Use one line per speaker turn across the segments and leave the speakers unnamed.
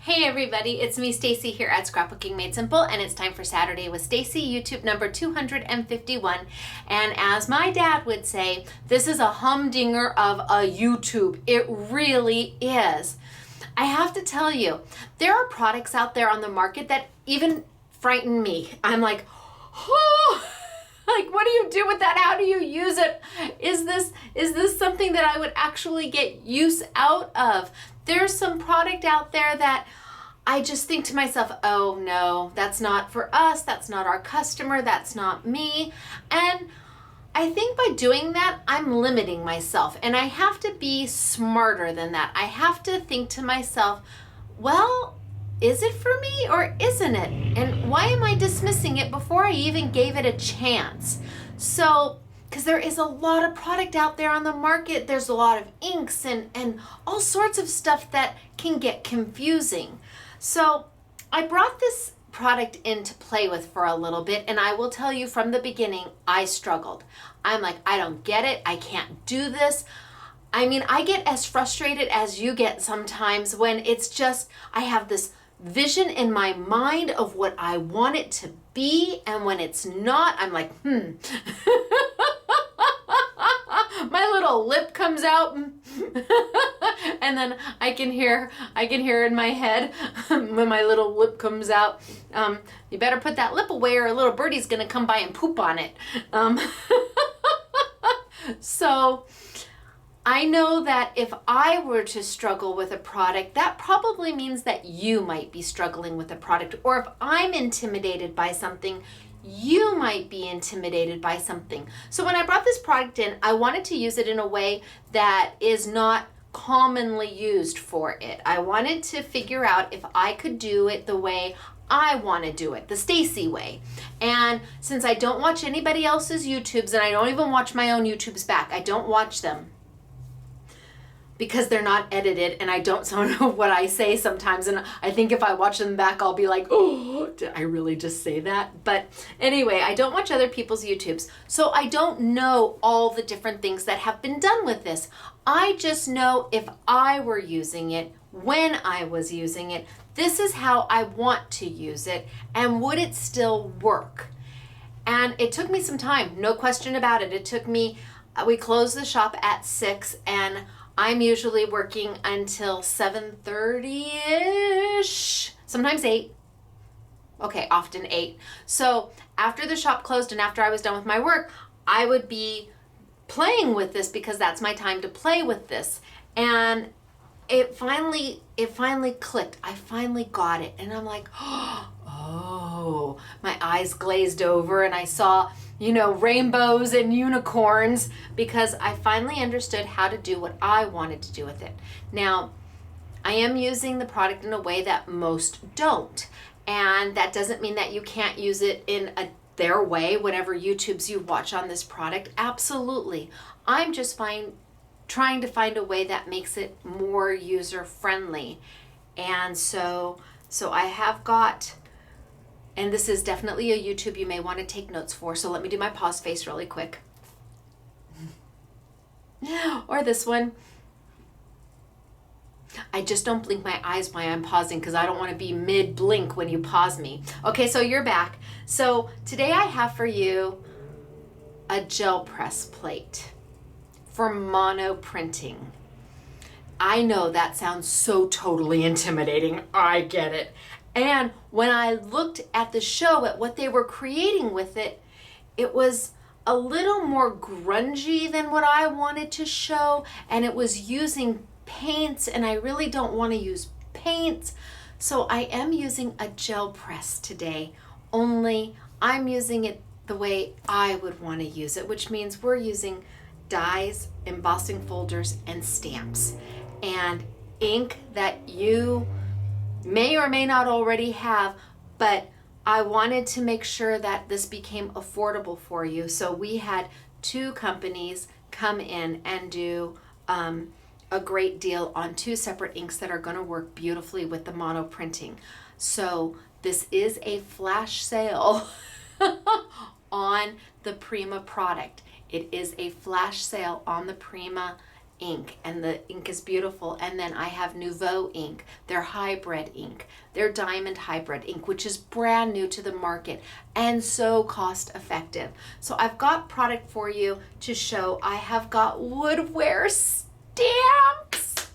Hey everybody, it's me Stacey here at Scrapbooking Made Simple, and it's time for Saturday with Stacey, YouTube number 251. And as my dad would say, this is a humdinger of a YouTube. It really is. I have to tell you, there are products out there on the market that even frighten me. I'm like, oh, like, what do you do with that? How do you use it? Is this something that I would actually get use out of? There's some product out there that I just think to myself, oh no, that's not for us, that's not our customer, that's not me. And I think by doing that, I'm limiting myself, and I have to be smarter than that. I have to think to myself, well, is it for me or isn't it? And why am I dismissing it before I even gave it a chance? So, because there is a lot of product out there on the market. There's a lot of inks and all sorts of stuff that can get confusing. So I brought this product in to play with for a little bit, and I will tell you from the beginning, I struggled. I'm like, I don't get it. I can't do this. I mean, I get as frustrated as you get sometimes when it's just, I have this vision in my mind of what I want it to be, and when it's not, I'm like, my little lip comes out and then I can hear in my head when my little lip comes out, you better put that lip away or a little birdie's gonna come by and poop on it. So I know that if I were to struggle with a product, that probably means that you might be struggling with a product. Or if I'm intimidated by something, you might be intimidated by something. So when I brought this product in, I wanted to use it in a way that is not commonly used for it. I wanted to figure out if I could do it the way I want to do it, the Stacey way. And since I don't watch anybody else's YouTubes, and I don't even watch my own YouTubes back, I don't watch them because they're not edited, and I don't know what I say sometimes, and I think if I watch them back, I'll be like, oh, did I really just say that? But anyway, I don't watch other people's YouTubes, so I don't know all the different things that have been done with this. I just know if I were using it, when I was using it, this is how I want to use it, and would it still work? And it took me some time, no question about it. It took me, we closed the shop at 6, and I'm usually working until 7:30-ish, sometimes 8. Okay, often 8. So after the shop closed and after I was done with my work, I would be playing with this because that's my time to play with this. And it finally clicked. I finally got it. And I'm like, oh, my eyes glazed over and I saw, rainbows and unicorns because I finally understood how to do what I wanted to do with it. Now, I am using the product in a way that most don't. And that doesn't mean that you can't use it in their way, whatever YouTubes you watch on this product. Absolutely. I'm just trying to find a way that makes it more user-friendly. And so I have got, and this is definitely a YouTube you may want to take notes for, so let me do my pause face really quick. Or this one. I just don't blink my eyes while I'm pausing because I don't want to be mid-blink when you pause me. Okay, so you're back. So today I have for you a gel press plate for mono printing. I know that sounds so totally intimidating. I get it. And when I looked at the show at what they were creating with it, it was a little more grungy than what I wanted to show, and it was using paints, and I really don't want to use paints. So I am using a gel press today, only I'm using it the way I would want to use it, which means we're using dies, embossing folders, and stamps, and ink that you may or may not already have, but I wanted to make sure that this became affordable for you. So we had 2 companies come in and do a great deal on 2 separate inks that are going to work beautifully with the mono printing. So this is a flash sale on the Prima product. It is a flash sale on the Prima ink, and the ink is beautiful. And then I have Nouveau ink, their hybrid ink, their diamond hybrid ink, which is brand new to the market and so cost effective. So I've got product for you to show. I have got woodware stamps.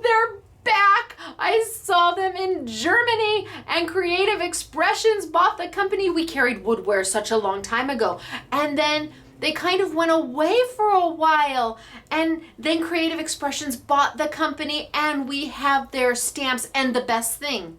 They're back. I saw them in Germany, and Creative Expressions bought the company. We carried woodware such a long time ago, and then they kind of went away for a while, and then Creative Expressions bought the company, and we have their stamps. And the best thing,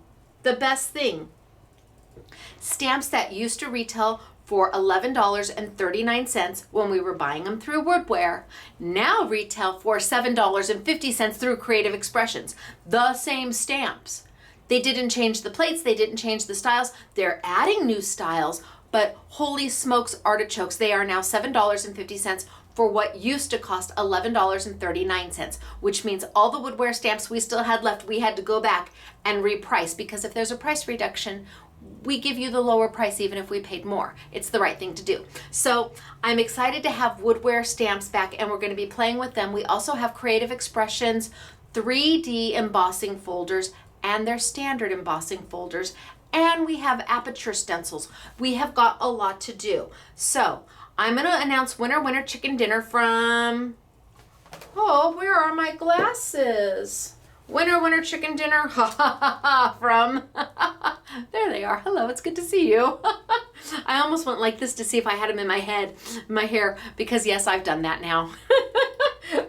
stamps that used to retail for $11.39 when we were buying them through Woodware, now retail for $7.50 through Creative Expressions. The same stamps. They didn't change the plates, they didn't change the styles. They're adding new styles, but holy smokes artichokes, they are now $7.50 for what used to cost $11.39, which means all the woodware stamps we still had left, we had to go back and reprice, because if there's a price reduction, we give you the lower price even if we paid more. It's the right thing to do. So I'm excited to have woodware stamps back, and we're going to be playing with them. We also have Creative Expressions 3D embossing folders and their standard embossing folders, and we have Aperture Stencils. We have got a lot to do. So I'm going to announce winner chicken dinner from, oh, where are my glasses? Winner chicken dinner from, there they are. Hello, it's good to see you. I almost went like this to see if I had them in my head, my hair, because yes, I've done that now.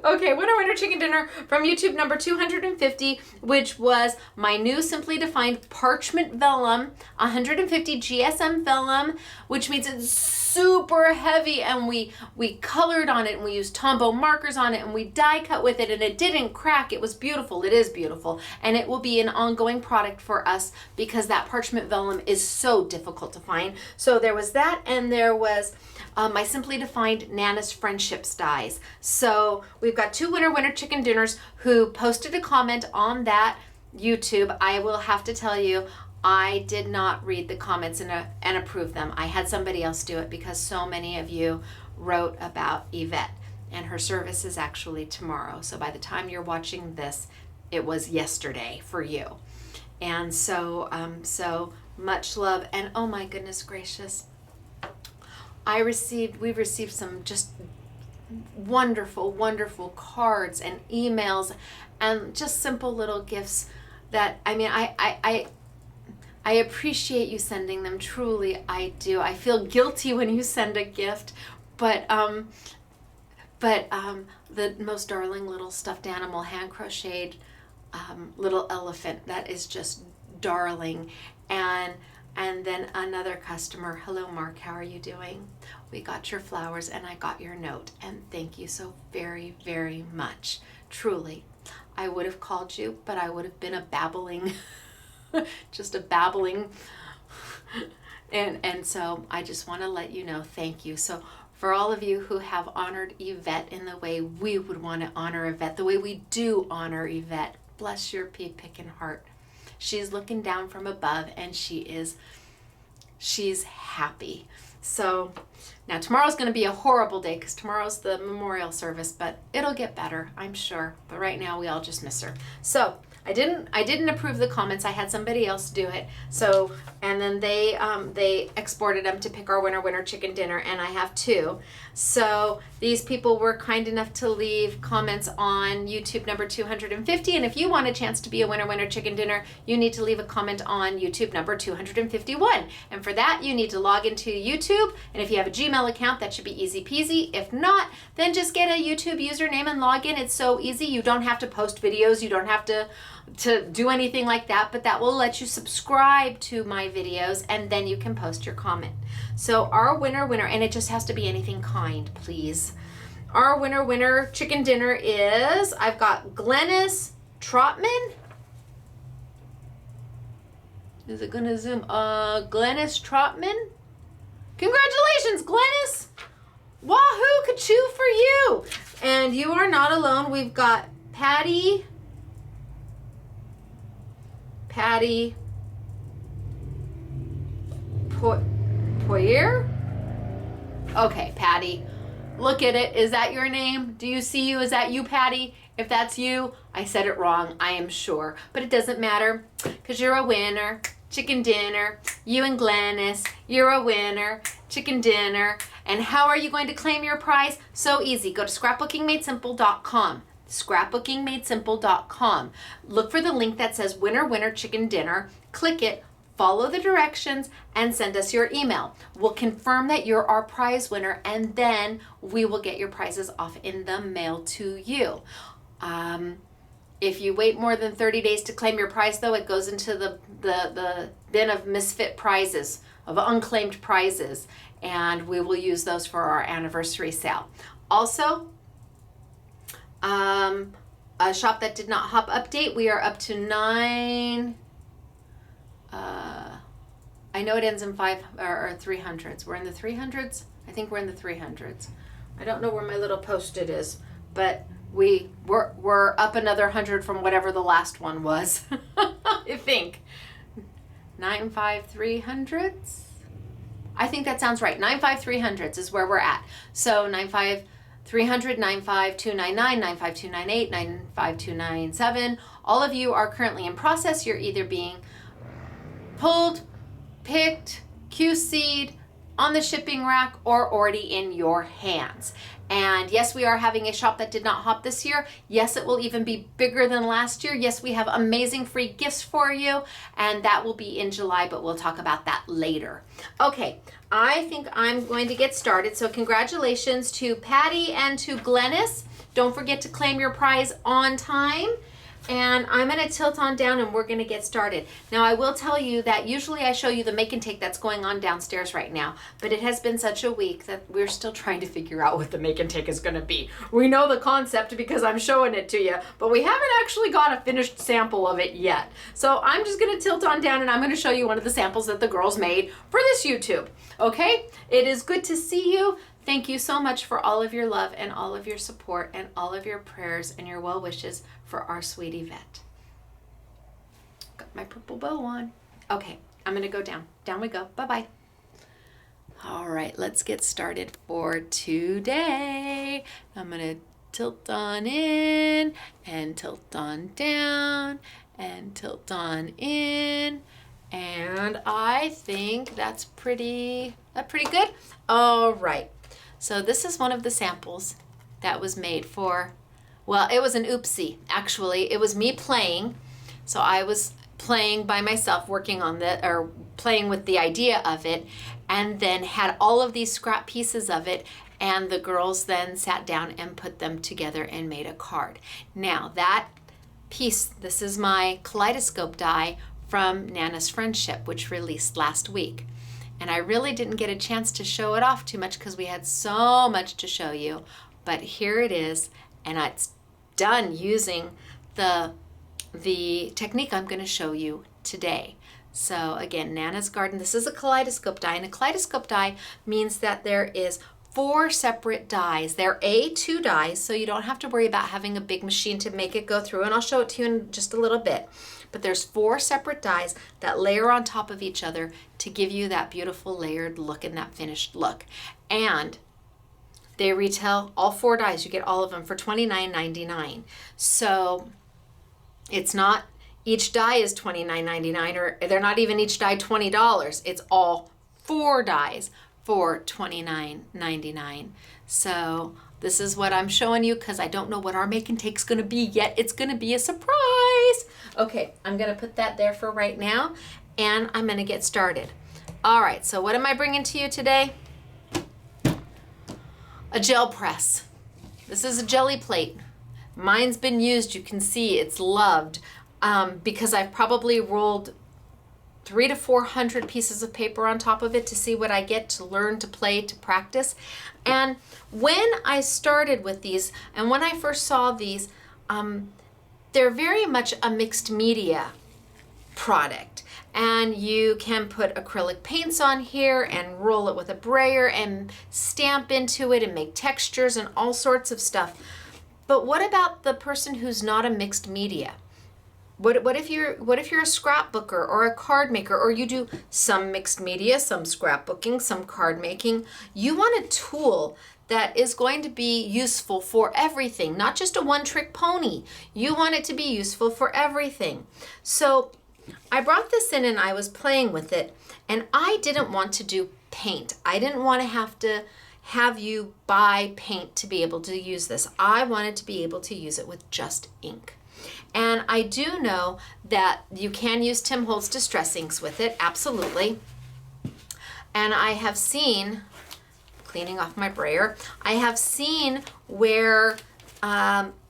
Okay, winner chicken dinner from YouTube number 250, which was my new Simply Defined parchment vellum, 150 GSM vellum, which means it's super heavy, and we colored on it, and we used Tombow markers on it, and we die cut with it, and it didn't crack. It was beautiful. It is beautiful, and it will be an ongoing product for us because that parchment vellum is so difficult to find. So there was that, and there was my Simply Defined Nana's Friendships dies. So we've got two winner chicken dinners who posted a comment on that YouTube. I will have to tell you, I did not read the comments and approve them. I had somebody else do it because so many of you wrote about Yvette, and her service is actually tomorrow. So by the time you're watching this, it was yesterday for you. And so, so much love, and oh my goodness gracious, we've received some just wonderful cards and emails and just simple little gifts that, I mean, I appreciate you sending them. Truly, I do. I feel guilty when you send a gift, but the most darling little stuffed animal, hand crocheted little elephant, that is just darling. And then another customer, hello Mark, how are you doing? We got your flowers and I got your note, and thank you so very, very much. Truly, I would have called you, but I would have been a babbling, just a babbling. And so I just want to let you know, thank you. So for all of you who have honored Yvette in the way we would want to honor Yvette, the way we do honor Yvette, bless your pea-picking heart. She's looking down from above, and she's happy. So now tomorrow's going to be a horrible day because tomorrow's the memorial service, but it'll get better, I'm sure. But right now we all just miss her. So I didn't approve the comments. I had somebody else do it. So, and then they exported them to pick our winner chicken dinner, and I have two. So these people were kind enough to leave comments on YouTube number 250, and if you want a chance to be a winner chicken dinner, you need to leave a comment on YouTube number 251. And for that, you need to log into YouTube, and if you have a Gmail account, that should be easy peasy. If not, then just get a YouTube username and log in. It's so easy. You don't have to post videos. You don't have to do anything like that, but that will let you subscribe to my videos, and then you can post your comment. So our winner, and it just has to be anything kind, please. Our winner chicken dinner is, I've got Glennis Trotman. Is it gonna zoom? Glennis Trotman. Congratulations, Glennis! Wahoo, ka-choo for you! And you are not alone. We've got Patty Poyer? Okay, Patty. Look at it. Is that your name? Do you see you? Is that you, Patty? If that's you, I said it wrong, I am sure. But it doesn't matter because you're a winner. Chicken dinner. You and Glennis, you're a winner. Chicken dinner. And how are you going to claim your prize? So easy. Go to scrapbookingmadesimple.com. scrapbookingmadesimple.com. Look for the link that says winner, winner, chicken dinner. Click it. Follow the directions and send us your email. We'll confirm that you're our prize winner, and then we will get your prizes off in the mail to you. If you wait more than 30 days to claim your prize, though, it goes into the bin of misfit prizes, of unclaimed prizes, and we will use those for our anniversary sale. Also, a shop that did not hop update, we are up to 9. I know it ends in 5 or 300s. We're in the 300s. I think we're in the 300s. I don't know where my little post-it is, but we're up another 100 from whatever the last one was. I think 95300s. I think that sounds right. 95300s is where we're at. So 95300, 95299, 95298, 95297. All of you are currently in process. You're either being pulled, picked, QC'd, on the shipping rack, or already in your hands. And yes, we are having a shop that did not hop this year. Yes, it will even be bigger than last year. Yes, we have amazing free gifts for you, and that will be in July, but we'll talk about that later. Okay, I think I'm going to get started. So congratulations to Patty and to Glennis. Don't forget to claim your prize on time. And I'm going to tilt on down and we're going to get started. Now I will tell you that usually I show you the make and take that's going on downstairs right now, but it has been such a week that we're still trying to figure out what the make and take is going to be. We know the concept because I'm showing it to you, but we haven't actually got a finished sample of it yet. So I'm just going to tilt on down and I'm going to show you one of the samples that the girls made for this YouTube. Okay? It is good to see you. Thank you so much for all of your love and all of your support and all of your prayers and your well wishes for our sweet Yvette. Got my purple bow on. Okay, I'm gonna go down. Down we go. Bye-bye. All right, let's get started for today. I'm gonna tilt on in and tilt on down and tilt on in. And I think that's pretty good. All right. So this is one of the samples that was made for, well, it was an oopsie, actually. It was me playing. So I was playing by myself, working on or playing with the idea of it, and then had all of these scrap pieces of it, and the girls then sat down and put them together and made a card. Now that piece, this is my kaleidoscope die from Nana's Friendship, which released last week. And I really didn't get a chance to show it off too much because we had so much to show you. But here it is, and it's done using the technique I'm going to show you today. So again, Nana's Garden, this is a kaleidoscope die, and a kaleidoscope die means that there is 4 separate dies. They're A2 dies, so you don't have to worry about having a big machine to make it go through, and I'll show it to you in just a little bit. But there's 4 separate dies that layer on top of each other to give you that beautiful layered look and that finished look. And they retail all 4 dies. You get all of them for $29.99. So it's not each die is $29.99, or they're not even each die $20. It's all 4 dies for $29.99. So this is what I'm showing you because I don't know what our make and take's going to be yet. It's going to be a surprise. Okay, I'm going to put that there for right now, and I'm going to get started. All right, so what am I bringing to you today? A gel press. This is a jelly plate. Mine's been used. You can see it's loved because I've probably rolled 300 to 400 pieces of paper on top of it to see what I get, to learn, to play, to practice. And when I started with these, and when I first saw these, they're very much a mixed media product. And you can put acrylic paints on here and roll it with a brayer and stamp into it and make textures and all sorts of stuff. But what about the person who's not a mixed media? What if you're a scrapbooker or a card maker, or you do some mixed media, some scrapbooking, some card making? You want a tool that is going to be useful for everything, not just a one-trick pony. You want it to be useful for everything. So I brought this in and I was playing with it, and I didn't want to do paint. I didn't want to have you buy paint to be able to use this. I wanted to be able to use it with just ink. And I do know that you can use Tim Holtz Distress Inks with it, absolutely. And I have seen, cleaning off my brayer, I have seen where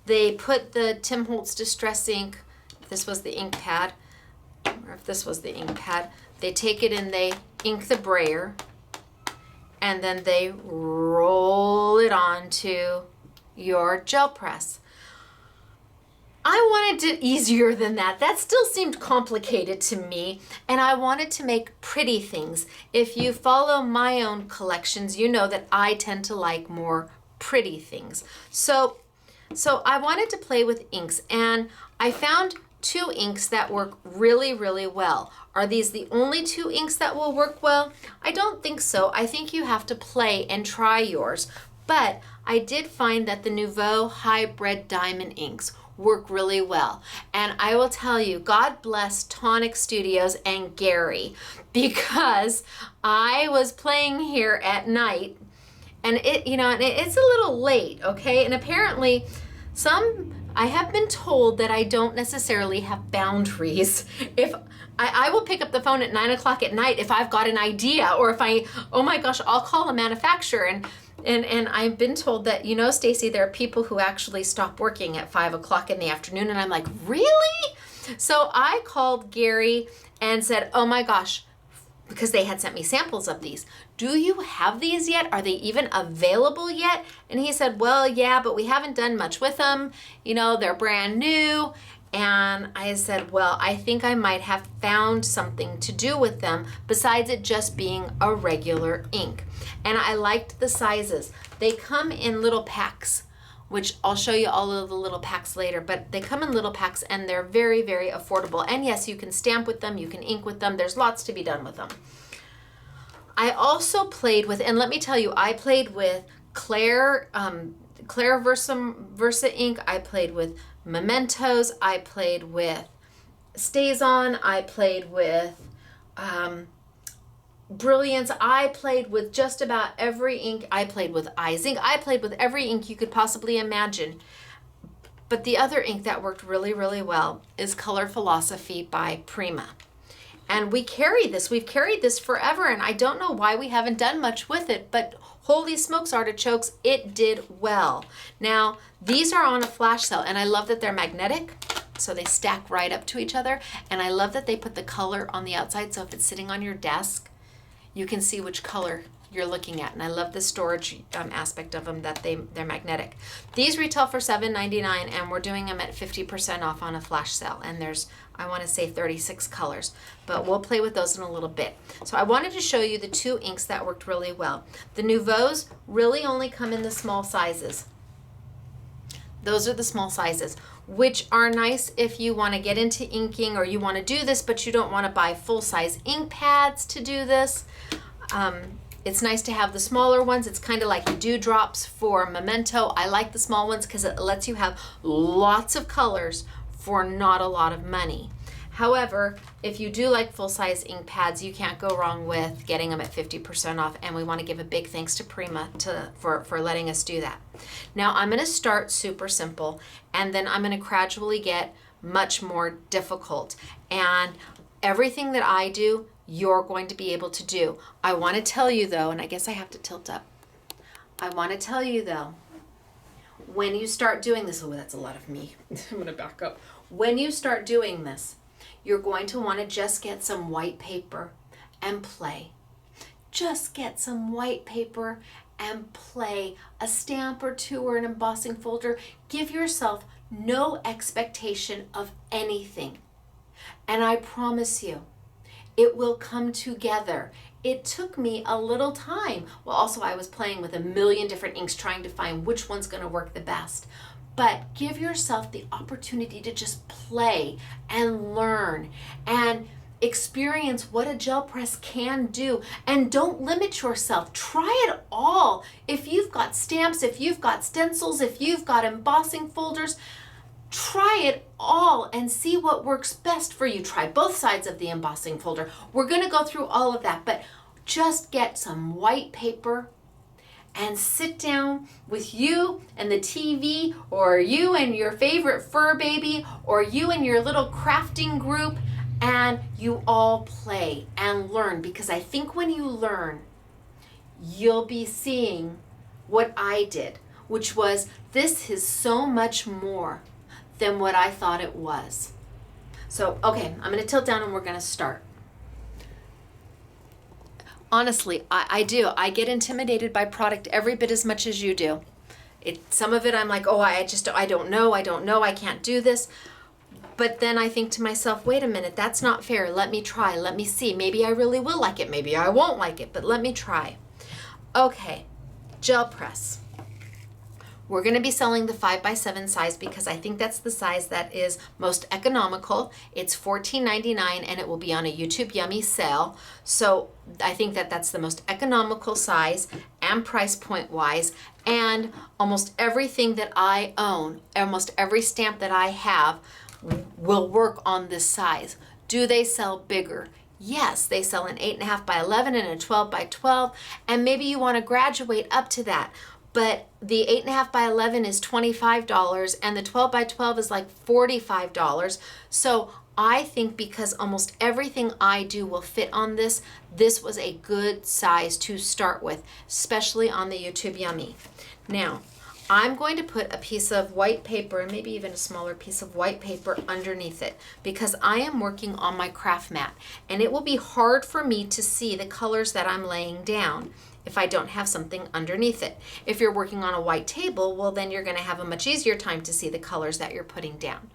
they put the Tim Holtz Distress Ink, if this was the ink pad, or if this was the ink pad, they take it and they ink the brayer, and then they roll it onto your gel press. I wanted it easier than that. That still seemed complicated to me, and I wanted to make pretty things. If you follow my own collections, you know that I tend to like more pretty things. So I wanted to play with inks, and I found 2 inks that work really, really well. Are these the only 2 inks that will work well? I don't think so. I think you have to play and try yours. But I did find that the Nouveau Hybrid Diamond inks work really well. And I will tell you, God bless Tonic Studios and Gary, because I was playing here at night, and it's a little late, okay? And apparently I have been told that I don't necessarily have boundaries. If I will pick up the phone at 9 o'clock at night if I've got an idea, or if oh my gosh, I'll call a manufacturer. And I've been told that, Stacey, there are people who actually stop working at 5 o'clock in the afternoon. And I'm like, really? So I called Gary and said, oh my gosh, because they had sent me samples of these. Do you have these yet? Are they even available yet? And he said, well, yeah, but we haven't done much with them. They're brand new. And I said, well, I think I might have found something to do with them besides it just being a regular ink. And I liked the sizes. They come in little packs, which I'll show you all of the little packs later, but they come in little packs and they're very, very affordable. And yes, you can stamp with them, you can ink with them. There's lots to be done with them. I also played with, and let me tell you, I played with Claire Versa ink. I played with Mementos. I played with StazOn. I played with Brilliance. I played with just about every ink. I played with Eyes Ink. I played with every ink you could possibly imagine. But the other ink that worked really, really well is Color Philosophy by Prima. And we carry this. We've carried this forever, and I don't know why we haven't done much with it, but holy smokes, artichokes, it did well. Now, these are on a flash sale, and I love that they're magnetic, so they stack right up to each other, and I love that they put the color on the outside, so if it's sitting on your desk, you can see which color you're looking at, and I love the storage aspect of them, that they're magnetic. These retail for $7.99, and we're doing them at 50% off on a flash sale, and there's, I want to say 36 colors, but we'll play with those in a little bit. So I wanted to show you the 2 inks that worked really well. The Nouveaux really only come in the small sizes. Those are the small sizes, which are nice if you want to get into inking, or you want to do this, but you don't want to buy full-size ink pads to do this. It's nice to have the smaller ones. It's kind of like the dewdrops for Memento. I like the small ones because it lets you have lots of colors for not a lot of money. However, if you do like full-size ink pads, you can't go wrong with getting them at 50% off, and we want to give a big thanks to Prima for letting us do that. Now, I'm going to start super simple, and then I'm going to gradually get much more difficult. And everything that I do, you're going to be able to do. I want to tell you though, and I guess I have to tilt up. I want to tell you though, when you start doing this, oh, that's a lot of me. I'm going to back up. When you start doing this, you're going to want to just get some white paper and play. Just get some white paper and play. A stamp or 2 or an embossing folder. Give yourself no expectation of anything. And I promise you, it will come together. It took me a little time. Well, also I was playing with a million different inks trying to find which one's going to work the best. but give yourself the opportunity to just play and learn and experience what a gel press can do. And don't limit yourself. Try it all. If you've got stamps, if you've got stencils, if you've got embossing folders, try it all and see what works best for you. Try both sides of the embossing folder. We're going to go through all of that, but just get some white paper and sit down with you and the TV, or you and your favorite fur baby, or you and your little crafting group, and you all play and learn. Because I think when you learn, you'll be seeing what I did, which was, this is so much more than what I thought it was. So, okay, I'm gonna tilt down and we're gonna start. Honestly, I do. I get intimidated by product every bit as much as you do. Some of it I'm like, oh, I don't know, I can't do this. But then I think to myself, wait a minute, that's not fair. Let me try, let me see. Maybe I really will like it, maybe I won't like it, but let me try. Okay, gel press. We're going to be selling the 5x7 size because I think that's the size that is most economical. It's $14.99 and it will be on a YouTube Yummy sale. So I think that that's the most economical size and price point wise. And almost everything that I own, almost every stamp that I have will work on this size. Do they sell bigger? Yes, they sell an 8.5 by 11 and a 12 by 12. And maybe you want to graduate up to that. But the 8.5 by 11 is $25 and the 12 by 12 is like $45. So I think because almost everything I do will fit on this, this was a good size to start with, especially on the YouTube Yummy. Now, I'm going to put a piece of white paper, and maybe even a smaller piece of white paper underneath it, because I am working on my craft mat and it will be hard for me to see the colors that I'm laying down if I don't have something underneath it. If you're working on a white table, well, then you're going to have a much easier time to see the colors that you're putting down.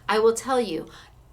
I will tell you,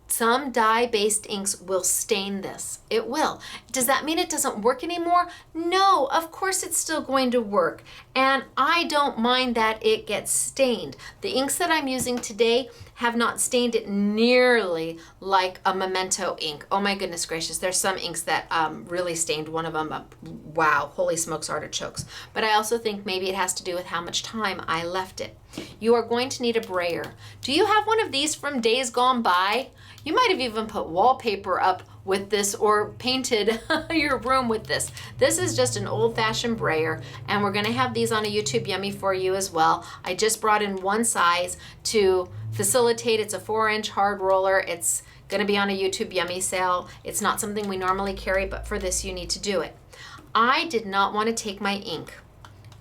some dye-based inks will stain this. It will. Does that mean it doesn't work anymore? No, of course it's still going to work. And I don't mind that it gets stained. The inks that I'm using today have not stained it nearly like a Memento ink. Oh my goodness gracious, there's some inks that really stained one of them up. Wow, holy smokes artichokes. But I also think maybe it has to do with how much time I left it. You are going to need a brayer. Do you have one of these from days gone by? You might have even put wallpaper up with this or painted your room with this. This is just an old-fashioned brayer, and we're gonna have these on a YouTube Yummy for you as well. I just brought in one size to facilitate. It's a 4-inch hard roller. It's gonna be on a YouTube Yummy sale. It's not something we normally carry, but for this you need to do it. I did not want to take my ink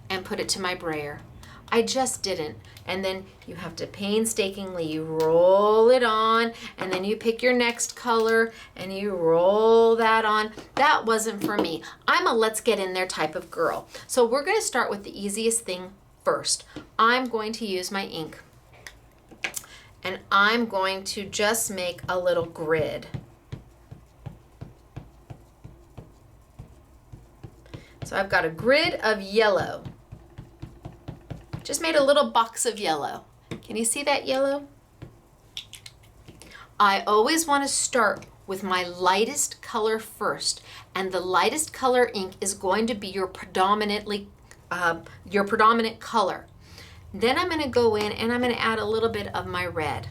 and put it to my brayer. I just didn't. And then you have to painstakingly roll it on, and then you pick your next color and you roll that on. That wasn't for me. I'm a let's get in there type of girl. So we're going to start with the easiest thing first. I'm going to use my ink and I'm going to just make a little grid. So I've got a grid of yellow. Just made a little box of yellow. Can you see that yellow? I always want to start with my lightest color first, and the lightest color ink is going to be your predominant color. Then I'm going to go in and I'm going to add a little bit of my red.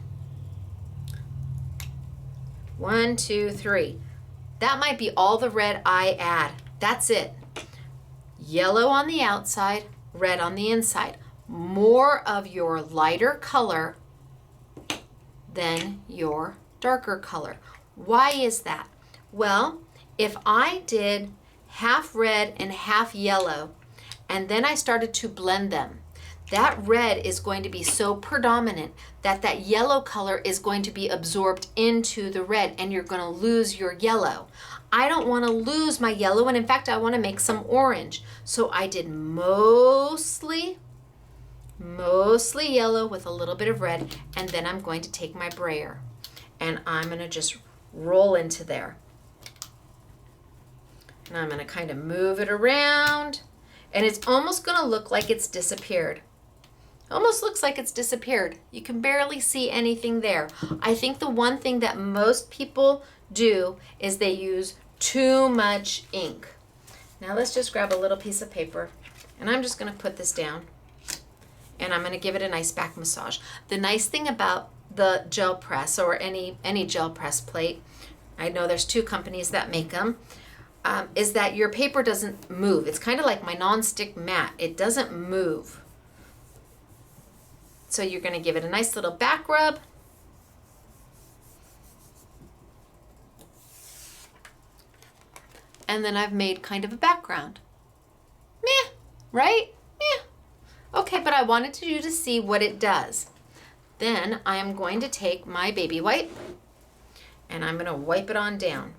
1, 2, 3. That might be all the red I add. That's it. Yellow on the outside, red on the inside. More of your lighter color than your darker color. Why is that? Well, if I did half red and half yellow, and then I started to blend them, that red is going to be so predominant that that yellow color is going to be absorbed into the red, and you're going to lose your yellow. I don't want to lose my yellow, and in fact, I want to make some orange. So I did mostly yellow with a little bit of red, and then I'm going to take my brayer and I'm going to just roll into there. And I'm going to kind of move it around, and it's almost going to look like it's disappeared. Almost looks like it's disappeared. You can barely see anything there. I think the one thing that most people do is they use too much ink. Now let's just grab a little piece of paper, and I'm just going to put this down, and I'm going to give it a nice back massage. The nice thing about the gel press, or any gel press plate, I know there's 2 companies that make them, is that your paper doesn't move. It's kind of like my non-stick mat. It doesn't move. So you're going to give it a nice little back rub. And then I've made kind of a background. Meh, right? Meh. Okay, but I wanted you to see what it does. Then I am going to take my baby wipe, and I'm going to wipe it on down.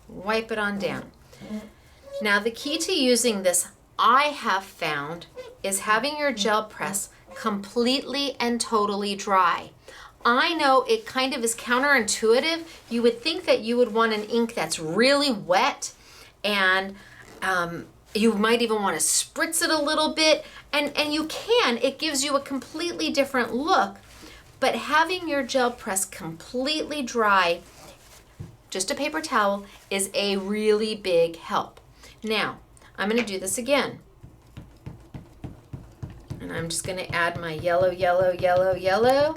Wipe it on down. Now the key to using this, I have found, is having your gel press completely and totally dry. I know it kind of is counterintuitive. You would think that you would want an ink that's really wet, and you might even want to spritz it a little bit, and you can. It gives you a completely different look. But having your gel press completely dry, just a paper towel, is a really big help. Now, I'm going to do this again. And I'm just going to add my yellow, yellow, yellow, yellow.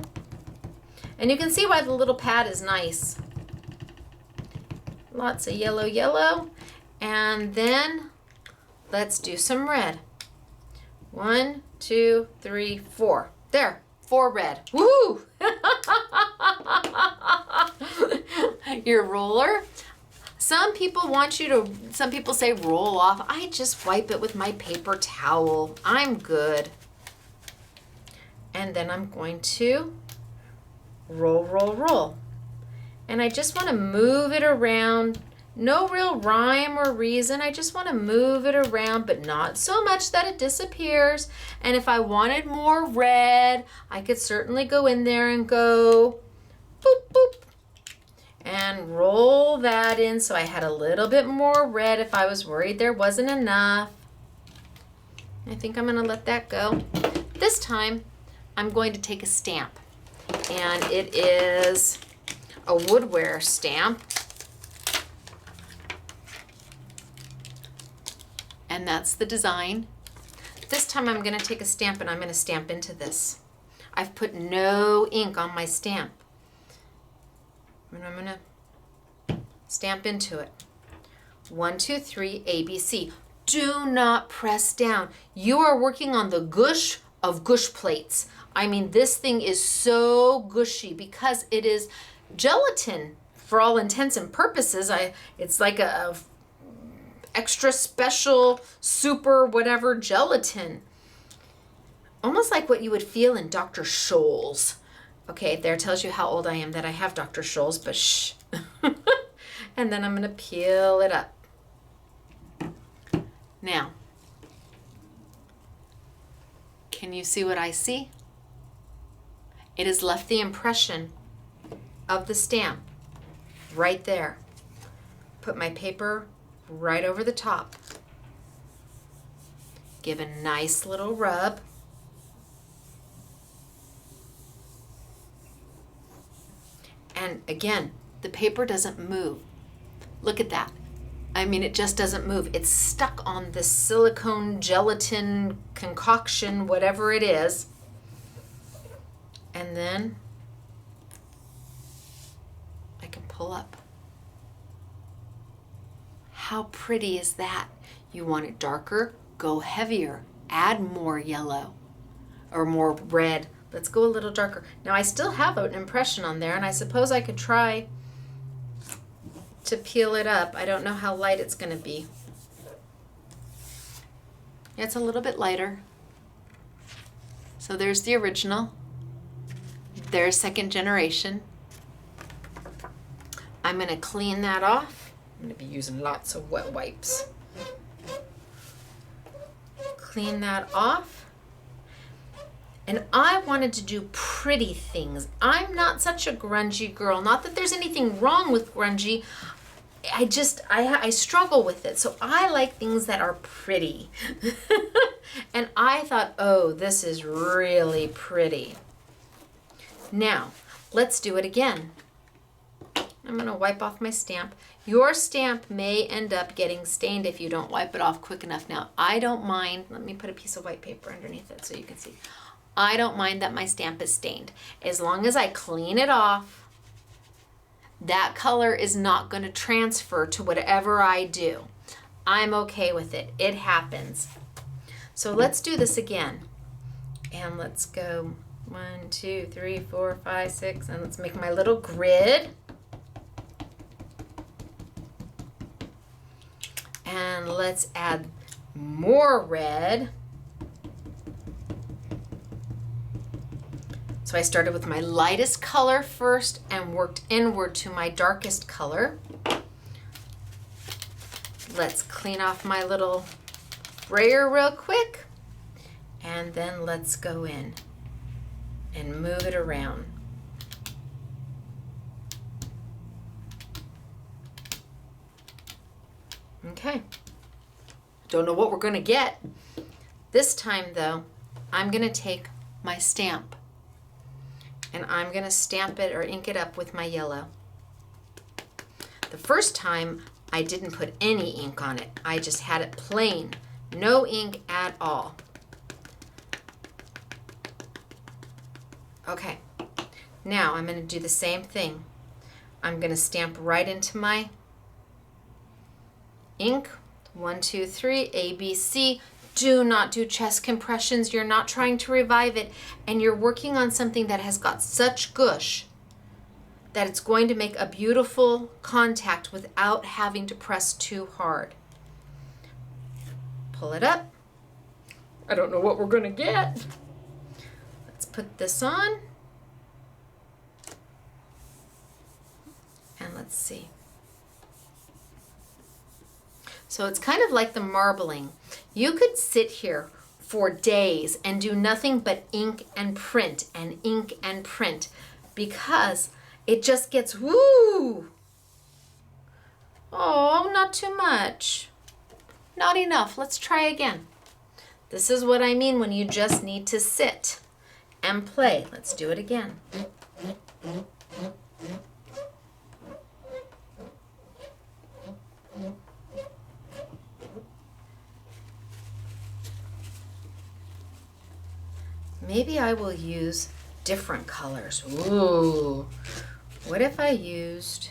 And you can see why the little pad is nice. Lots of yellow, yellow. And then let's do some red. 1, 2, 3, 4. There, 4 red. Woo! Your roller. Some people say roll off. I just wipe it with my paper towel. I'm good. And then I'm going to roll, roll, roll. And I just want to move it around. No real rhyme or reason. I just want to move it around, but not so much that it disappears. And if I wanted more red, I could certainly go in there and go boop, boop, and roll that in so I had a little bit more red if I was worried there wasn't enough. I think I'm going to let that go. This time, I'm going to take a stamp, and it is a woodware stamp. And that's the design. This time I'm going to take a stamp and I'm going to stamp into this. I've put no ink on my stamp. And I'm going to stamp into it. 1, 2, 3, ABC. Do not press down. You are working on the gush of gush plates. I mean, this thing is so gushy because it is gelatin for all intents and purposes. It's like a extra special super whatever gelatin. Almost like what you would feel in Dr. Scholl's. Okay, there tells you how old I am that I have Dr. Scholl's, but shh. And then I'm going to peel it up. Now, can you see what I see? It has left the impression of the stamp right there. Put my paper right over the top. Give a nice little rub. And again, the paper doesn't move. Look at that. I mean, it just doesn't move. It's stuck on this silicone gelatin concoction, whatever it is. And then I can pull up. How pretty is that? You want it darker? Go heavier. Add more yellow or more red. Let's go a little darker. Now I still have an impression on there, and I suppose I could try to peel it up. I don't know how light it's going to be. It's a little bit lighter. So there's the original. There's second generation. I'm going to clean that off. I'm going to be using lots of wet wipes. Clean that off. And I wanted to do pretty things. I'm not such a grungy girl. Not that there's anything wrong with grungy. I struggle with it. So I like things that are pretty. And I thought, oh, this is really pretty. Now, let's do it again. I'm going to wipe off my stamp. Your stamp may end up getting stained if you don't wipe it off quick enough. Now, I don't mind. Let me put a piece of white paper underneath it so you can see. I don't mind that my stamp is stained. As long as I clean it off, that color is not going to transfer to whatever I do. I'm okay with it. It happens. So let's do this again. And let's go 1, 2, 3, 4, 5, 6, and let's make my little grid. And let's add more red. So I started with my lightest color first and worked inward to my darkest color. Let's clean off my little brayer real quick. And then let's go in and move it around. Okay, don't know what we're going to get. This time though, I'm going to take my stamp and I'm going to stamp it or ink it up with my yellow. The first time I didn't put any ink on it. I just had it plain, no ink at all. Okay, now I'm going to do the same thing. I'm going to stamp right into my ink. 1, 2, 3, A, B, C. Do not do chest compressions. You're not trying to revive it, and you're working on something that has got such gush that it's going to make a beautiful contact without having to press too hard. Pull it up. I don't know what we're going to get. Let's put this on. And let's see. So it's kind of like the marbling. You could sit here for days and do nothing but ink and print and ink and print because it just gets woo. Oh, not too much. Not enough. Let's try again. This is what I mean when you just need to sit and play. Let's do it again. Maybe I will use different colors. Ooh, what if I used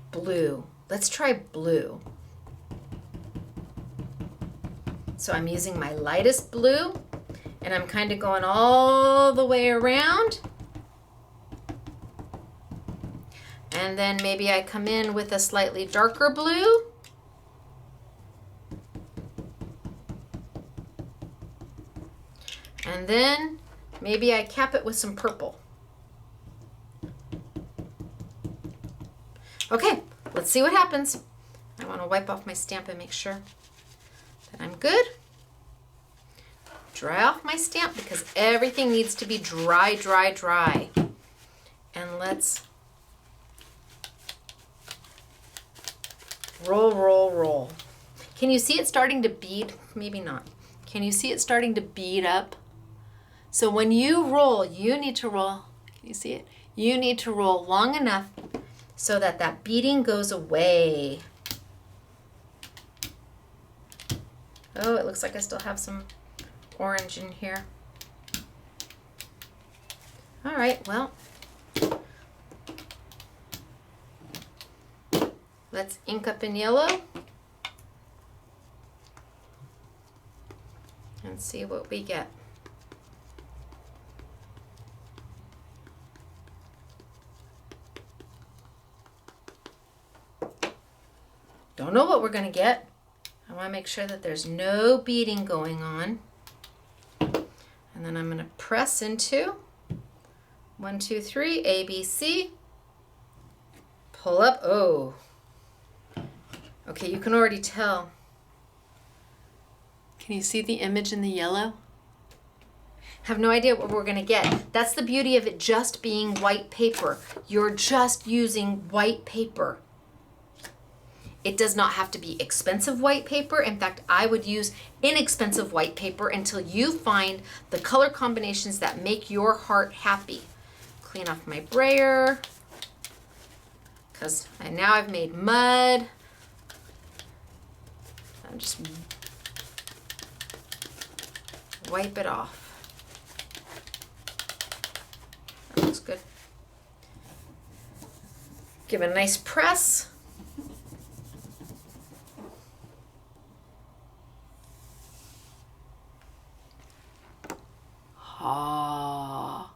blue? Let's try blue. So I'm using my lightest blue and I'm kind of going all the way around. And then maybe I come in with a slightly darker blue. And then maybe I cap it with some purple. Okay, let's see what happens. I want to wipe off my stamp and make sure that I'm good. Dry off my stamp because everything needs to be dry, dry, dry. And let's roll, roll, roll. Can you see it starting to bead? Maybe not. Can you see it starting to bead up? So when you roll, you need to roll, can you see it? You need to roll long enough so that that beading goes away. Oh, it looks like I still have some orange in here. All right, well, let's ink up in yellow and see what we get. Don't know what we're going to get. I want to make sure that there's no beading going on. And then I'm going to press into 1, 2, 3, A, B, C. Pull up. Oh. Okay, you can already tell. Can you see the image in the yellow? Have no idea what we're gonna get. That's the beauty of it just being white paper. You're just using white paper. It does not have to be expensive white paper. In fact, I would use inexpensive white paper until you find the color combinations that make your heart happy. Clean off my brayer, because now I've made mud. I'm just wipe it off. That looks good. Give it a nice press. Ah,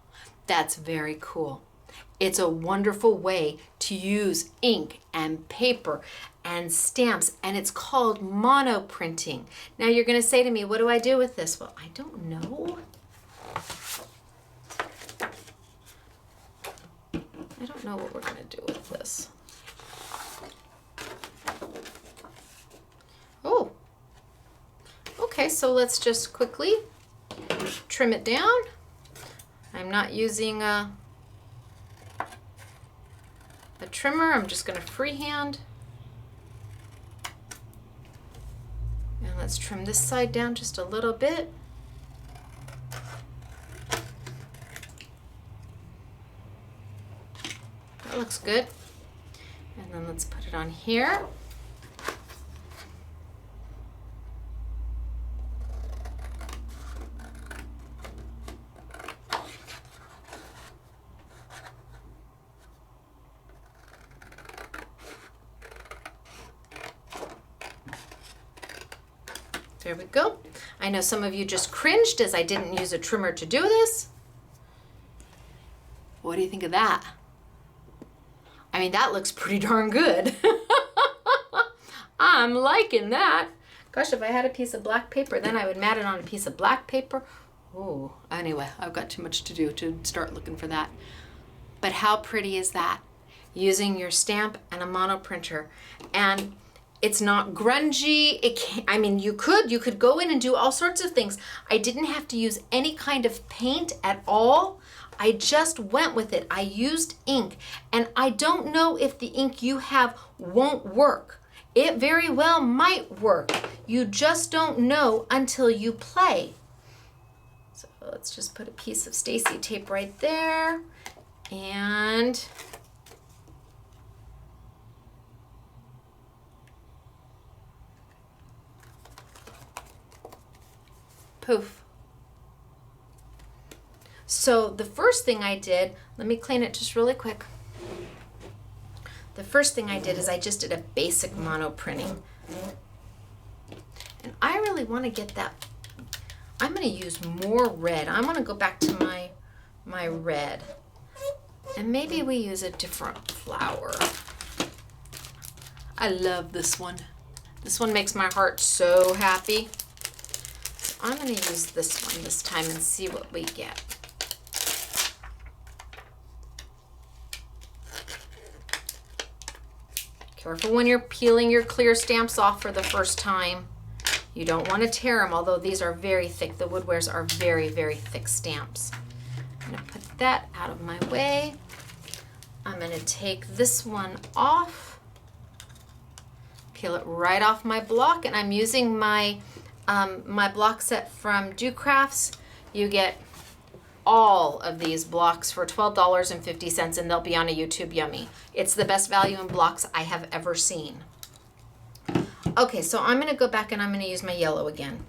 that's very cool. It's a wonderful way to use ink and paper and stamps, and it's called monoprinting. Now you're going to say to me, what do I do with this? Well, I don't know. I don't know what we're going to do with this. Oh, okay, so let's just quickly trim it down. I'm not using a trimmer. I'm just going to freehand. And let's trim this side down just a little bit. That looks good. And then let's put it on here. There we go. I know some of you just cringed as I didn't use a trimmer to do this. What do you think of that? I mean, that looks pretty darn good. I'm liking that. Gosh, if I had a piece of black paper, then I would mat it on a piece of black paper. Oh, anyway, I've got too much to do to start looking for that. But how pretty is that? Using your stamp and a monoprinter. And it's not grungy. It can't, I mean, you could go in and do all sorts of things. I didn't have to use any kind of paint at all. I just went with it. I used ink, and I don't know if the ink you have won't work. It very well might work. You just don't know until you play. So let's just put a piece of Stacey tape right there, and poof. So the first thing I did, let me clean it just really quick. The first thing I did is I just did a basic mono printing. And I really want to get that, I'm going to use more red. I want to go back to my red. And maybe we use a different flower. I love this one. This one makes my heart so happy. So I'm going to use this one this time and see what we get. Careful when you're peeling your clear stamps off for the first time. You don't want to tear them, although these are very thick. The Woodwares are very, very thick stamps. I'm going to put that out of my way. I'm going to take this one off, peel it right off my block, and I'm using my my block set from Do Crafts. You get all of these blocks for $12.50, and they'll be on a YouTube Yummy. It's the best value in blocks I have ever seen. Okay, so I'm going to go back and I'm going to use my yellow again.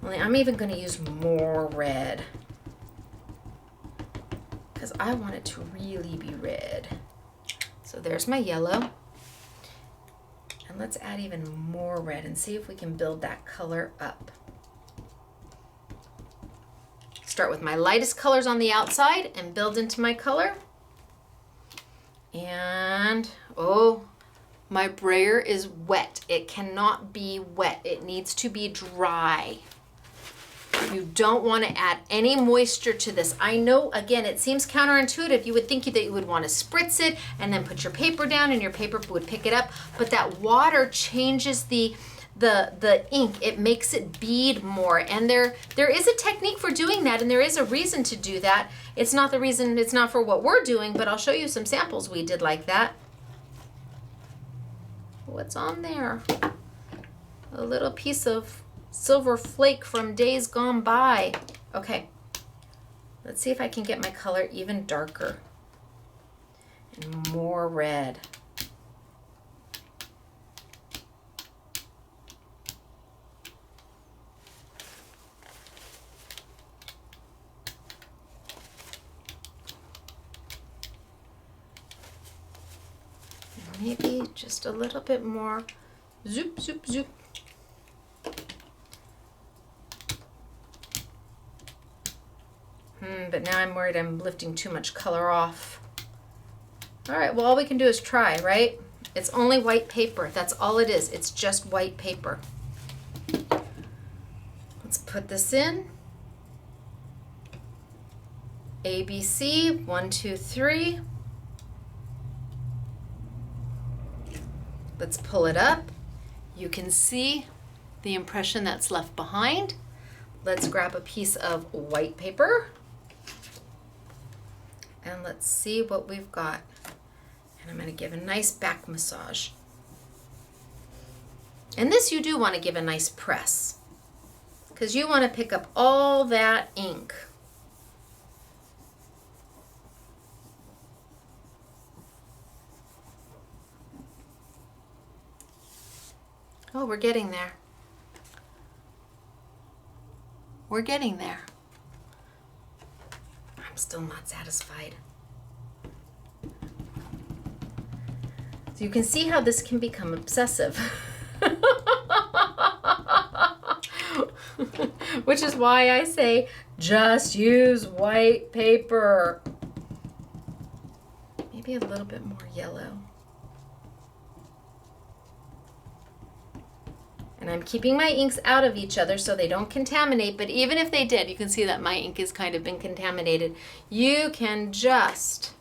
Only I'm even going to use more red because I want it to really be red. So there's my yellow. And let's add even more red and see if we can build that color up. Start with my lightest colors on the outside and build into my color. And, oh, my brayer is wet. It cannot be wet. It needs to be dry. You don't want to add any moisture to this. I know, again, it seems counterintuitive. You would think that you would want to spritz it and then put your paper down and your paper would pick it up, but that water changes the the ink. It makes it bead more. And there is a technique for doing that, and there is a reason to do that. It's not the reason, it's not for what we're doing, but I'll show you some samples we did like that. What's on there? A little piece of silver flake from days gone by. Okay, let's see if I can get my color even darker and more red. Maybe just a little bit more. Zoop, zoop, zoop. But now I'm worried I'm lifting too much color off. All right, well, all we can do is try, right? It's only white paper. That's all it is. It's just white paper. Let's put this in. ABC, 1, 2, 3. Let's pull it up. You can see the impression that's left behind. Let's grab a piece of white paper and let's see what we've got. And I'm going to give a nice back massage. And this you do want to give a nice press because you want to pick up all that ink. Oh, we're getting there. We're getting there. I'm still not satisfied. So you can see how this can become obsessive. Which is why I say, just use white paper. Maybe a little bit more yellow. And I'm keeping my inks out of each other so they don't contaminate, but even if they did, you can see that my ink has kind of been contaminated. You can just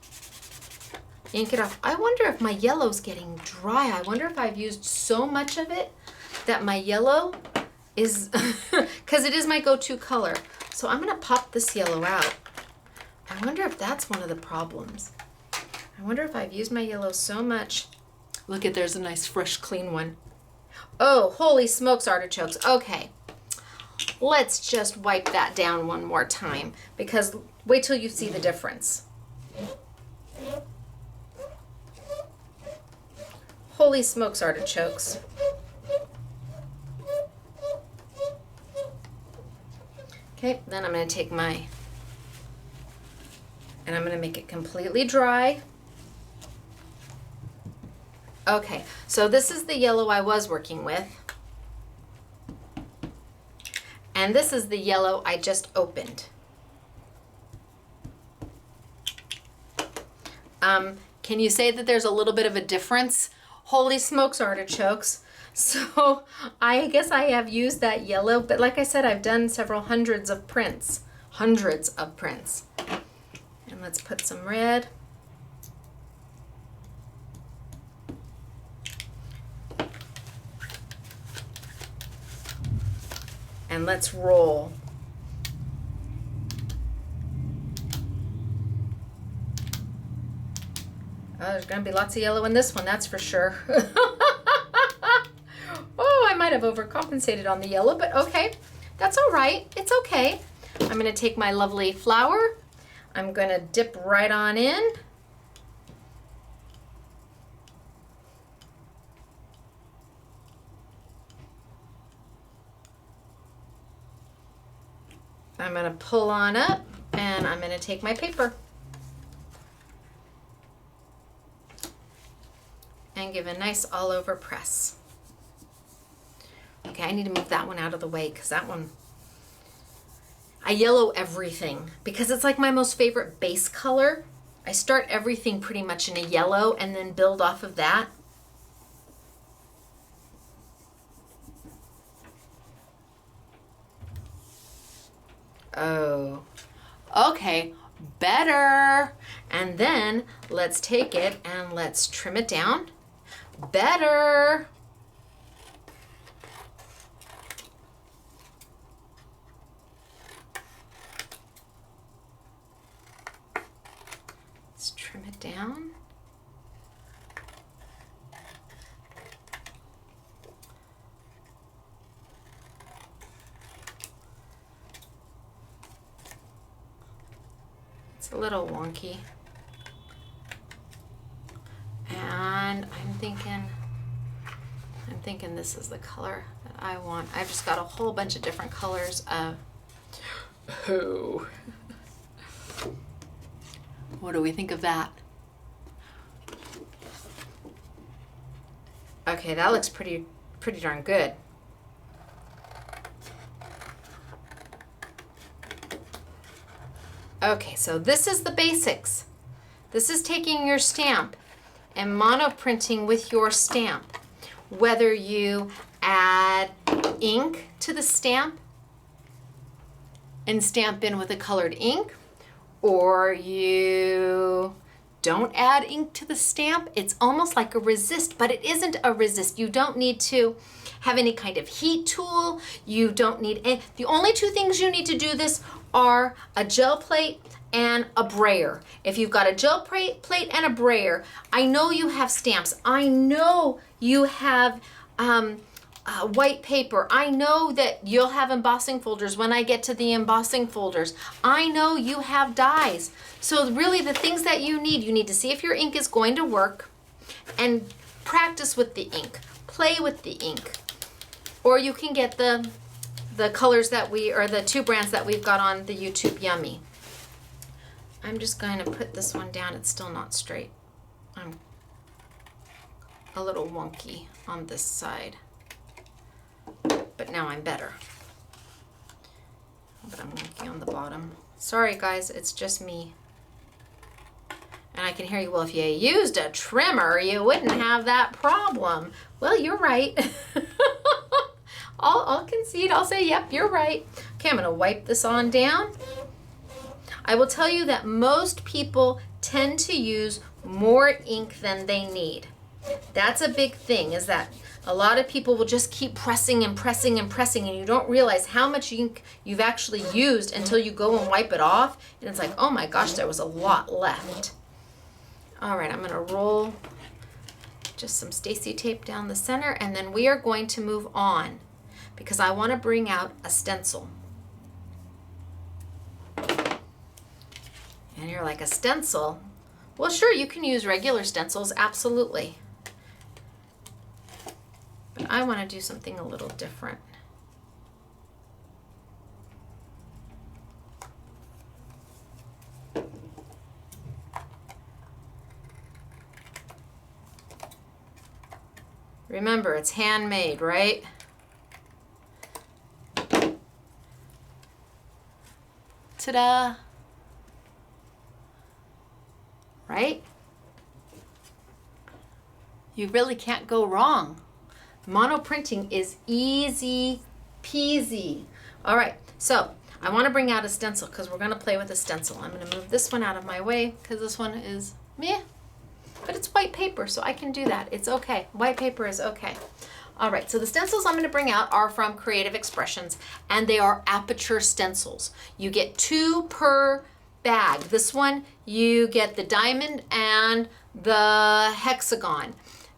ink it off. I wonder if my yellow's getting dry. I wonder if I've used so much of it that my yellow is, because it is my go-to color. So I'm gonna pop this yellow out. I wonder if that's one of the problems. I wonder if I've used my yellow so much. Look at, there's a nice fresh clean one. Oh, holy smokes, artichokes. Okay, let's just wipe that down one more time because wait till you see the difference. Holy smokes, artichokes. Okay, then I'm going to take and I'm going to make it completely dry. Okay, so this is the yellow I was working with. And this is the yellow I just opened. Can you say that there's a little bit of a difference? Holy smokes, artichokes. So I guess I have used that yellow, but like I said, I've done several hundreds of prints. Hundreds of prints. And let's put some red. And let's roll. Oh, there's going to be lots of yellow in this one, that's for sure. Oh, I might have overcompensated on the yellow, but okay. That's all right. It's okay. I'm going to take my lovely flower. I'm going to dip right on in. I'm going to pull on up and I'm going to take my paper and give a nice all over press. Okay, I need to move that one out of the way because that one, I yellow everything because it's like my most favorite base color. I start everything pretty much in a yellow and then build off of that. Oh, okay, better. And then let's take it and let's trim it down. Better. it down. It's a little wonky. And I'm thinking this is the color that I want. I've just got a whole bunch of different colors of, what do we think of that? Okay, that looks pretty darn good. Okay, so this is the basics. This is taking your stamp and monoprinting with your stamp. Whether you add ink to the stamp and stamp in with a colored ink, or you don't add ink to the stamp, it's almost like a resist, but it isn't a resist. You don't need to have any kind of heat tool. You don't need any. The only two things you need to do this are a gel plate and a brayer. If you've got a gel plate and a brayer, I know you have stamps. I know you have white paper. I know that you'll have embossing folders when I get to the embossing folders. I know you have dies. So really the things that you need to see if your ink is going to work and practice with the ink, play with the ink. Or you can get the colors that or the two brands that we've got on the YouTube Yummy. I'm just going to put this one down. It's still not straight. I'm a little wonky on this side, but now I'm better. But I'm wonky on the bottom. Sorry guys, it's just me. And I can hear you, well, if you used a trimmer, you wouldn't have that problem. Well, you're right. I'll concede, I'll say, yep, you're right. Okay, I'm gonna wipe this on down. I will tell you that most people tend to use more ink than they need. That's a big thing, is that a lot of people will just keep pressing and pressing and pressing, and you don't realize how much ink you've actually used until you go and wipe it off, and it's like, oh my gosh, there was a lot left. All right, I'm gonna roll just some Stacey tape down the center, and then we are going to move on because I wanna bring out a stencil. And you're like, a stencil? Well, sure, you can use regular stencils, absolutely. But I want to do something a little different. Remember, it's handmade, right? Ta-da! Right? You really can't go wrong. Monoprinting is easy peasy. All right, so I want to bring out a stencil because we're going to play with a stencil. I'm going to move this one out of my way because this one is meh, but it's white paper, so I can do that. It's okay. White paper is okay. All right, so the stencils I'm going to bring out are from Creative Expressions, and they are Aperture Stencils. You get 2 per bag. This one, you get the diamond and the hexagon.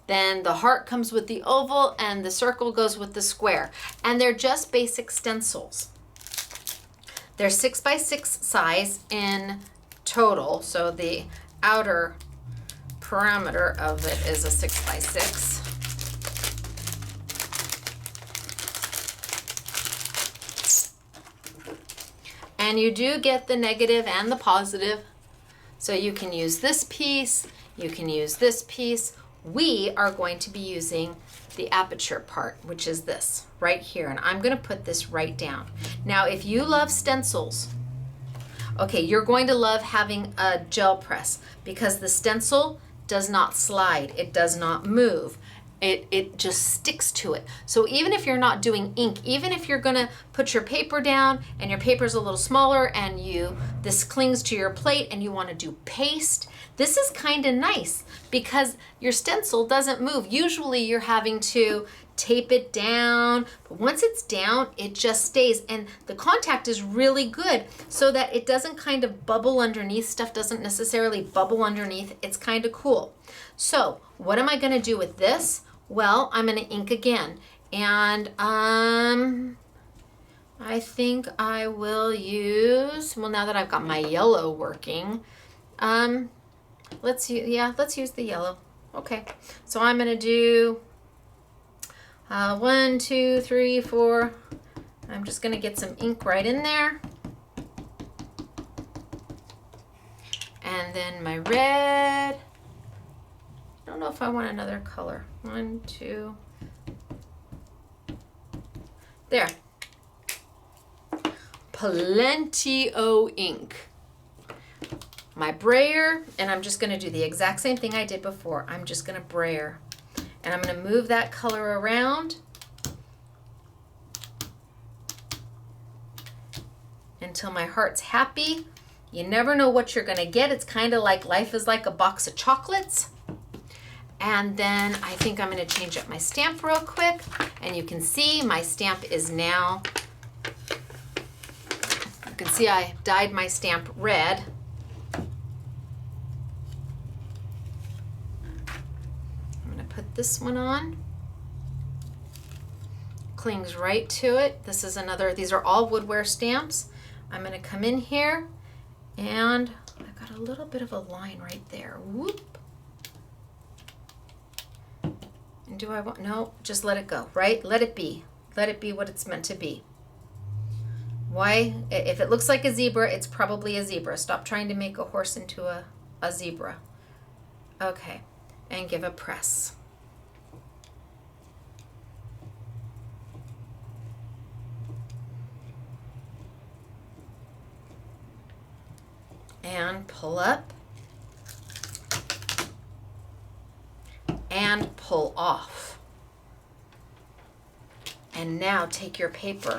Then the heart comes with the oval and the circle goes with the square. And they're just basic stencils. They're 6 by 6 size in total. So the outer parameter of it is a 6 by 6. And you do get the negative and the positive. So you can use this piece, you can use this piece. We are going to be using the aperture part, which is this right here. And I'm going to put this right down. Now, if you love stencils, okay, you're going to love having a gel press because the stencil does not slide. It does not move. It just sticks to it. So even if you're not doing ink, even if you're gonna put your paper down and your paper's a little smaller and this clings to your plate and you wanna do paste, this is kinda nice because your stencil doesn't move. Usually you're having to tape it down. But once it's down, it just stays. And the contact is really good so that it doesn't kind of bubble underneath. Stuff doesn't necessarily bubble underneath. It's kind of cool. So what am I going to do with this? Well, I'm going to ink again. And I think I will use, well, now that I've got my yellow working, let's use the yellow. Okay, so I'm going to do 1, 2, 3, 4. I'm just going to get some ink right in there. And then my red. I don't know if I want another color. 1, 2. There. Plenty o ink. My brayer, and I'm just going to do the exact same thing I did before. I'm just going to brayer. And I'm going to move that color around until my heart's happy. You never know what you're going to get. It's kind of like life is like a box of chocolates. And then I think I'm going to change up my stamp real quick. And you can see my stamp is now, you can see I dyed my stamp red. I'm going to put this one on. Clings right to it. This is another, these are all woodware stamps. I'm going to come in here and I've got a little bit of a line right there. Whoop. And do I want, no, just let it go, right? Let it be. Let it be what it's meant to be. Why? If it looks like a zebra, it's probably a zebra. Stop trying to make a horse into a zebra. Okay, and give a press. And pull up. And pull off. And now take your paper.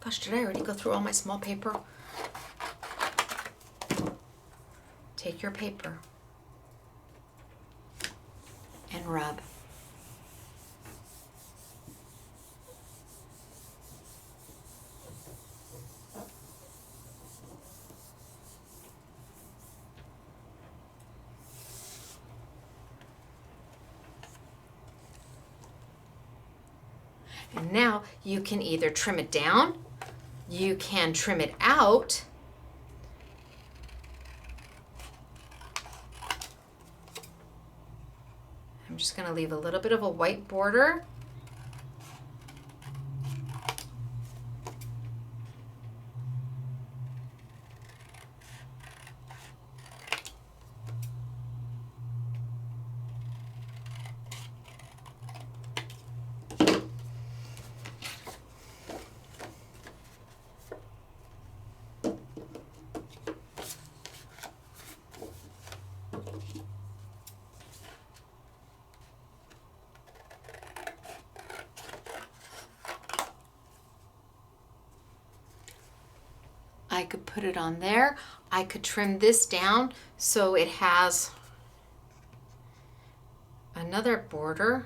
Gosh, did I already go through all my small paper? Take your paper and rub. And now you can either trim it down, you can trim it out, I'm just going to leave a little bit of a white border. I could put it on there. I could trim this down so it has another border.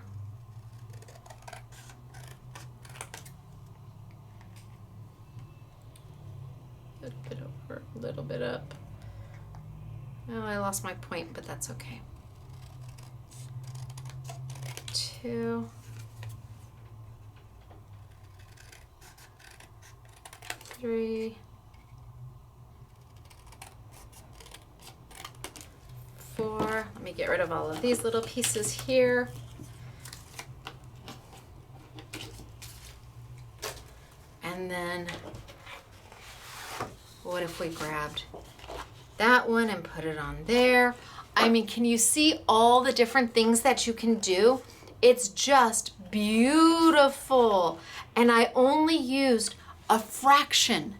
A bit over, a little bit up. Oh, I lost my point, but that's okay. 2. 3. 4. Let me get rid of all of these little pieces here. And then what if we grabbed that one and put it on there? I mean, can you see all the different things that you can do? It's just beautiful. And I only used a fraction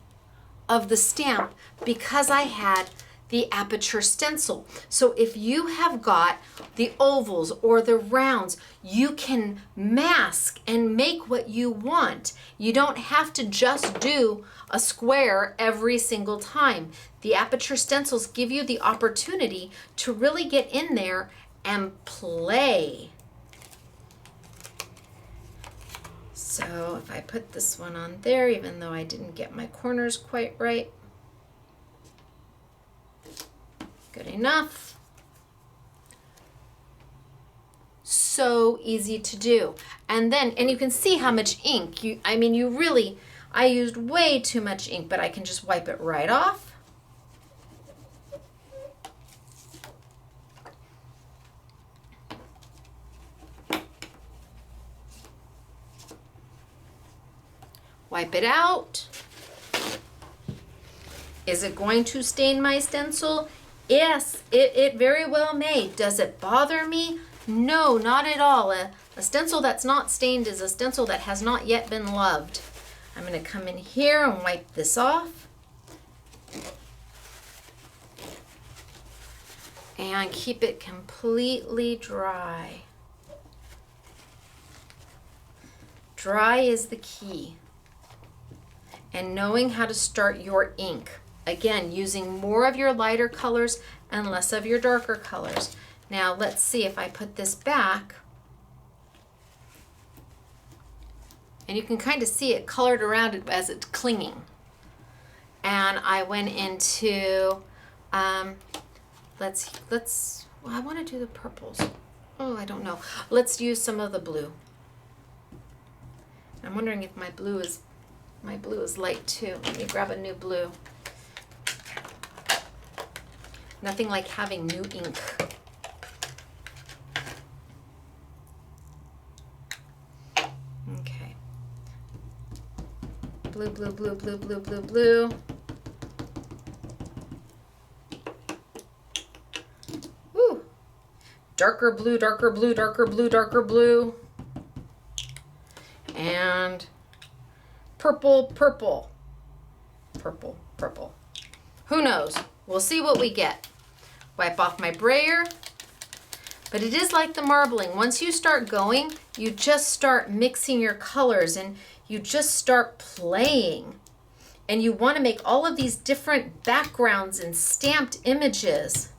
of the stamp because I had the Aperture Stencil. So if you have got the ovals or the rounds, you can mask and make what you want. You don't have to just do a square every single time. The Aperture Stencils give you the opportunity to really get in there and play. So if I put this one on there, even though I didn't get my corners quite right, good enough. So easy to do. And you can see how much ink, I used way too much ink, but I can just wipe it right off. Wipe it out. Is it going to stain my stencil? Yes, it very well may. Does it bother me? No, not at all. A stencil that's not stained is a stencil that has not yet been loved. I'm going to come in here and wipe this off. And keep it completely dry. Dry is the key. And knowing how to start your ink. Again, using more of your lighter colors and less of your darker colors. Now let's see if I put this back. And you can kind of see it colored around it as it's clinging. And I went into, I want to do the purples. Oh, I don't know. Let's use some of the blue. I'm wondering if my blue is light too. Let me grab a new blue. Nothing like having new ink. Okay. Blue, blue, blue, blue, blue, blue, blue. Woo! Darker blue, darker blue, darker blue, darker blue. And purple, purple, purple, purple. Who knows? We'll see what we get. Wipe off my brayer. But it is like the marbling. Once you start going, you just start mixing your colors and you just start playing. And you want to make all of these different backgrounds and stamped images.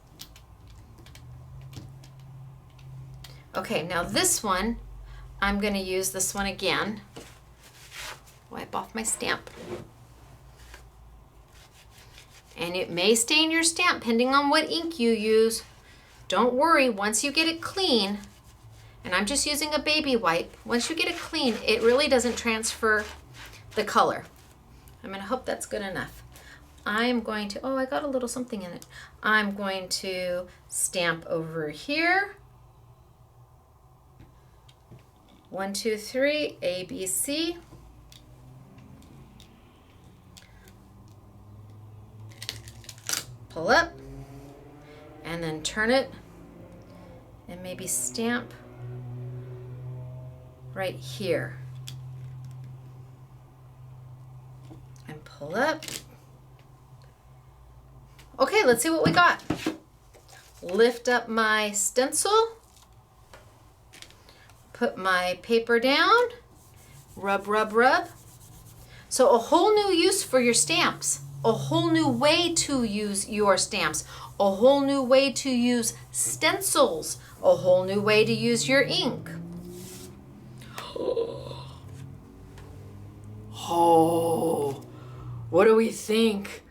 Okay, now this one, I'm going to use this one again. Wipe off my stamp. And it may stain your stamp depending on what ink you use. Don't worry, once you get it clean, and I'm just using a baby wipe, once you get it clean, it really doesn't transfer the color. I'm going to hope that's good enough. I'm going to, oh, I got a little something in it. I'm going to stamp over here. 1, 2, 3, A, B, C. Pull up and then turn it and maybe stamp right here. And pull up. Okay, let's see what we got. Lift up my stencil. Put my paper down. Rub, rub, rub. So a whole new use for your stamps. A whole new way to use your stamps, a whole new way to use stencils, a whole new way to use your ink. Oh, what do we think?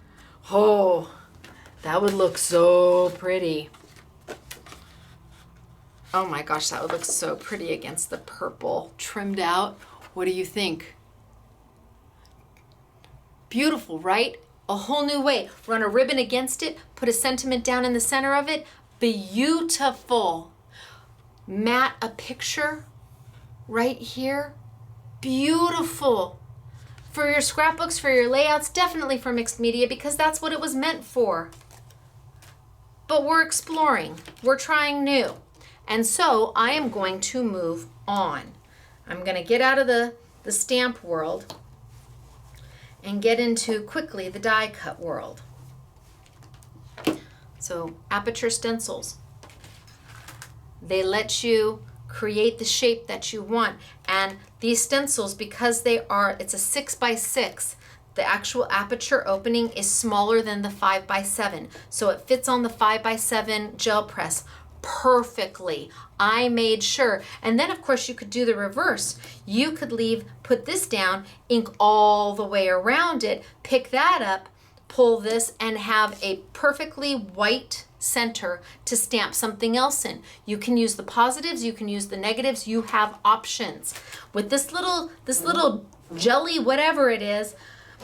Oh, that would look so pretty. Oh my gosh, that would look so pretty against the purple trimmed out. What do you think? Beautiful, right? A whole new way. Run a ribbon against it, put a sentiment down in the center of it. Beautiful. Mat a picture right here. Beautiful. For your scrapbooks, for your layouts, definitely for mixed media because that's what it was meant for. But we're exploring. We're trying new. And so I am going to move on. I'm going to get out of the stamp world and get into quickly the die cut world. So Aperture Stencils. They let you create the shape that you want. And these stencils, because it's a 6x6, the actual aperture opening is smaller than the 5x7. So it fits on the 5x7 gel press perfectly. I made sure. And then of course you could do the reverse. You could put this down, ink all the way around it, pick that up, pull this, and have a perfectly white center to stamp something else in. You can use the positives, you can use the negatives, you have options. With this little jelly, whatever it is,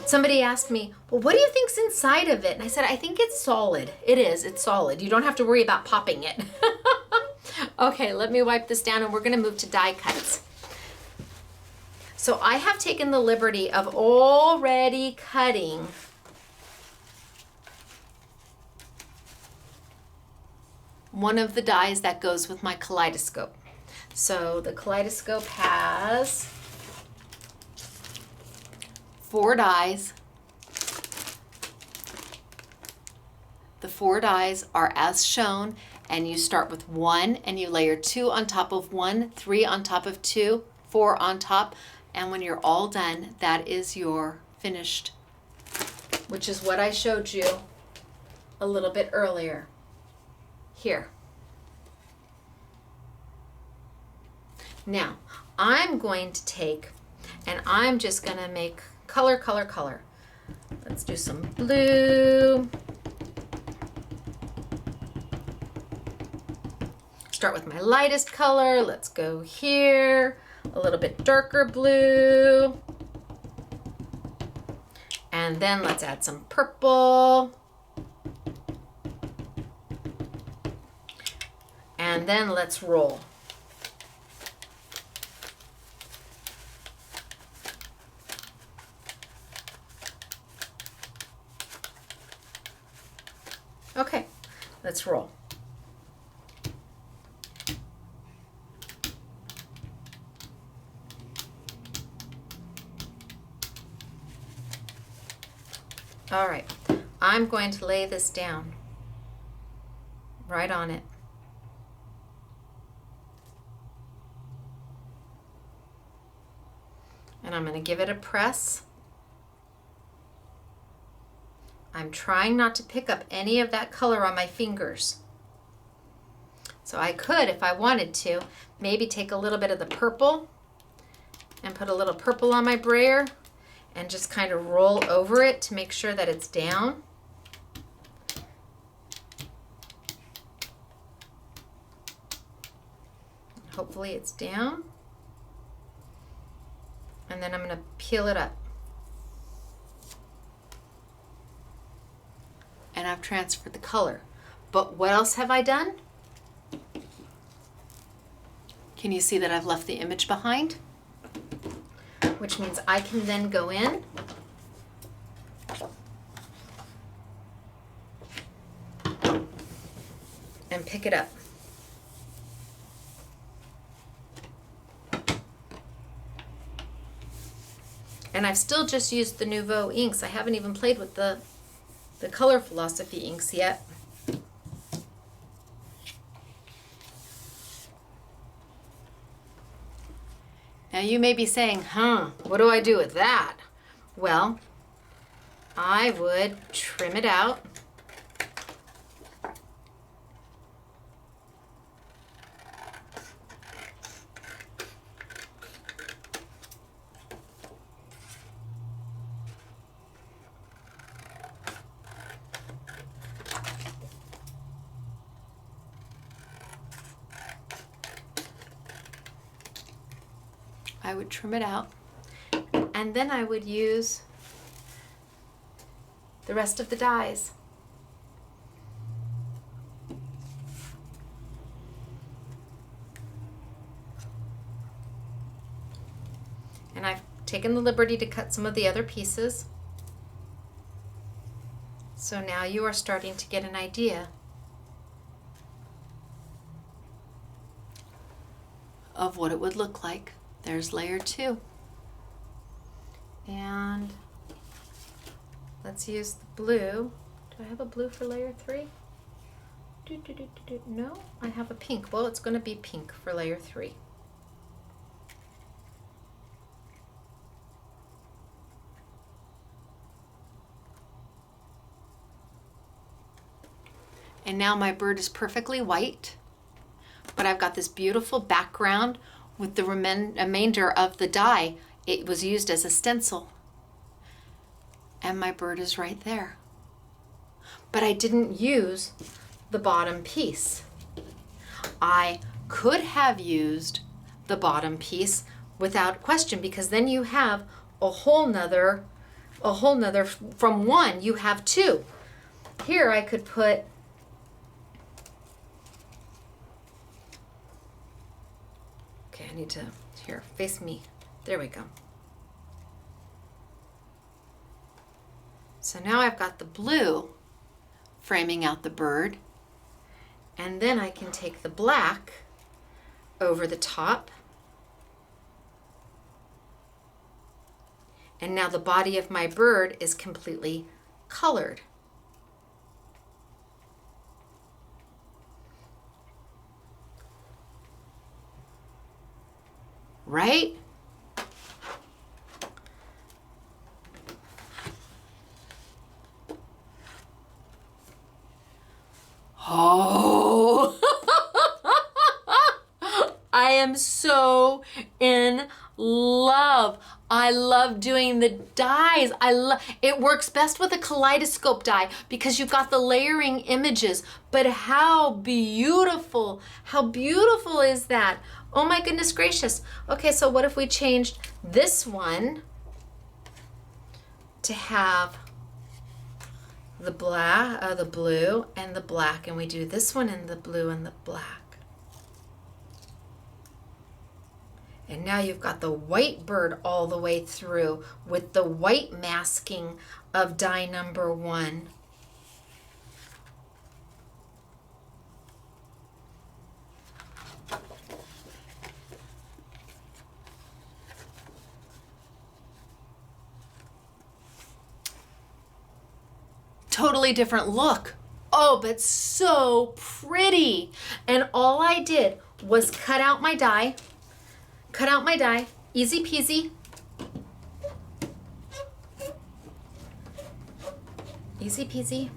somebody asked me, well, what do you think's inside of it? And I said, I think it's solid. It is, it's solid. You don't have to worry about popping it. Okay, let me wipe this down and we're gonna move to die cuts. So I have taken the liberty of already cutting one of the dies that goes with my kaleidoscope. So the kaleidoscope has 4 dies. The 4 dies are as shown, and you start with 1 and you layer 2 on top of 1, 3 on top of 2, 4 on top, and when you're all done, that is your finished, which is what I showed you a little bit earlier. Here. Now, I'm going to take, and I'm just gonna make color, color, color. Let's do some blue. Start with my lightest color. Let's go here. A little bit darker blue. And then let's add some purple. And then let's roll. Okay, let's roll. All right, I'm going to lay this down right on it. And I'm going to give it a press. I'm trying not to pick up any of that color on my fingers. So I could, if I wanted to, maybe take a little bit of the purple and put a little purple on my brayer and just kind of roll over it to make sure that it's down. Hopefully it's down. And then I'm going to peel it up. And I've transferred the color. But what else have I done? Can you see that I've left the image behind? Which means I can then go in and pick it up. And I've still just used the Nouveau inks. I haven't even played with the Color Philosophy inks yet. Now you may be saying, what do I do with that? Well, I would trim it out. I would trim it out, and then I would use the rest of the dies. And I've taken the liberty to cut some of the other pieces. So now you are starting to get an idea of what it would look like. There's layer 2. And let's use the blue. Do I have a blue for layer 3? No, I have a pink. Well, it's going to be pink for layer 3. And now my bird is perfectly white. but I've got this beautiful background with the remainder of the die. It was used as a stencil. And my bird is right there. But I didn't use the bottom piece. I could have used the bottom piece without question, because then you have a whole nother, from one, you have two. Here I could put, okay, I need to, here, face me. There we go. So now I've got the blue framing out the bird, and then I can take the black over the top. And now the body of my bird is completely colored. Right? Oh, I am so in love. I love doing the dies. It works best with a kaleidoscope die because you've got the layering images, but how beautiful is that? Oh my goodness gracious. Okay, so what if we changed this one to have the black, the blue and the black, and we do this one in the blue and the black. And now you've got the white bird all the way through with the white masking of die number 1. Totally different look. Oh, but so pretty. And all I did was cut out my die, easy peasy. Easy peasy.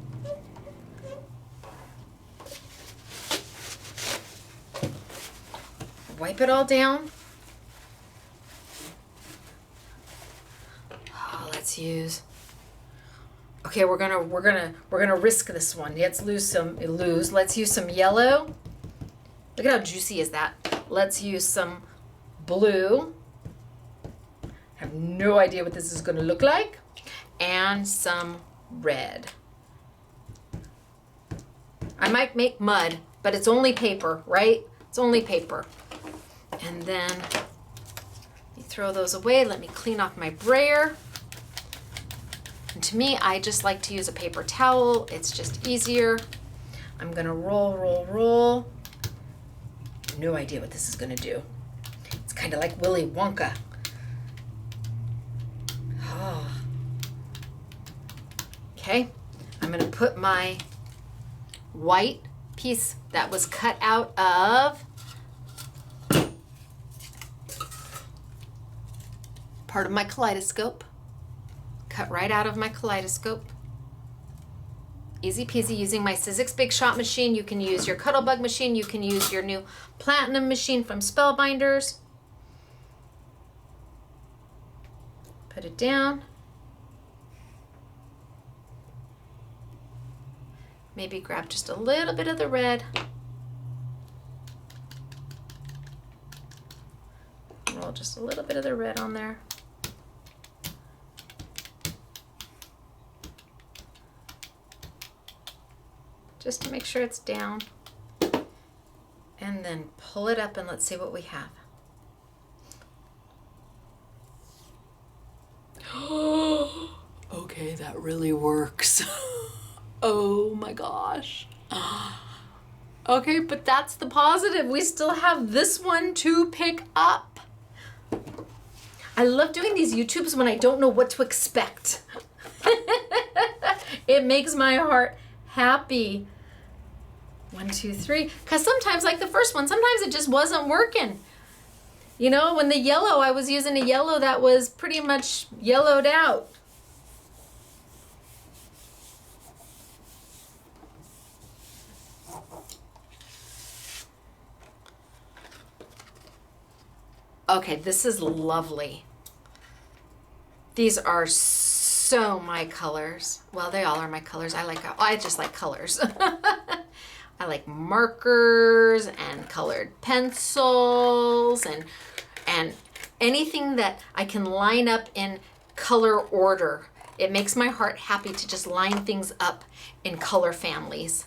Wipe it all down. Oh, let's use. Okay, we're gonna risk this one. Let's Let's use some yellow. Look at how juicy is that. Let's use some blue. I have no idea what this is gonna look like. And some red. I might make mud, but it's only paper, right? It's only paper. And then you throw those away. Let me clean off my brayer. And to me, I just like to use a paper towel. It's just easier. I'm gonna roll. No idea what this is gonna do. It's kind of like Willy Wonka. Oh. Okay, I'm gonna put my white piece that was cut out of part of my kaleidoscope. Cut right out of my kaleidoscope. Easy peasy, using my Sizzix Big Shot machine. You can use your Cuttlebug machine. You can use your new Platinum machine from Spellbinders. Put it down. Maybe grab just a little bit of the red. Roll just a little bit of the red on there. Just to make sure it's down. And then pull it up and let's see what we have. Okay, that really works. Oh my gosh. Okay, but that's the positive. We still have this one to pick up. I love doing these YouTubes when I don't know what to expect. It makes my heart happy. 1, 2, 3. Because sometimes, like the first one, sometimes it just wasn't working. You know, when the yellow, I was using a yellow that was pretty much yellowed out. Okay, this is lovely. These are so my colors. Well, they all are my colors. I just like colors. I like markers and colored pencils and anything that I can line up in color order. It makes my heart happy to just line things up in color families.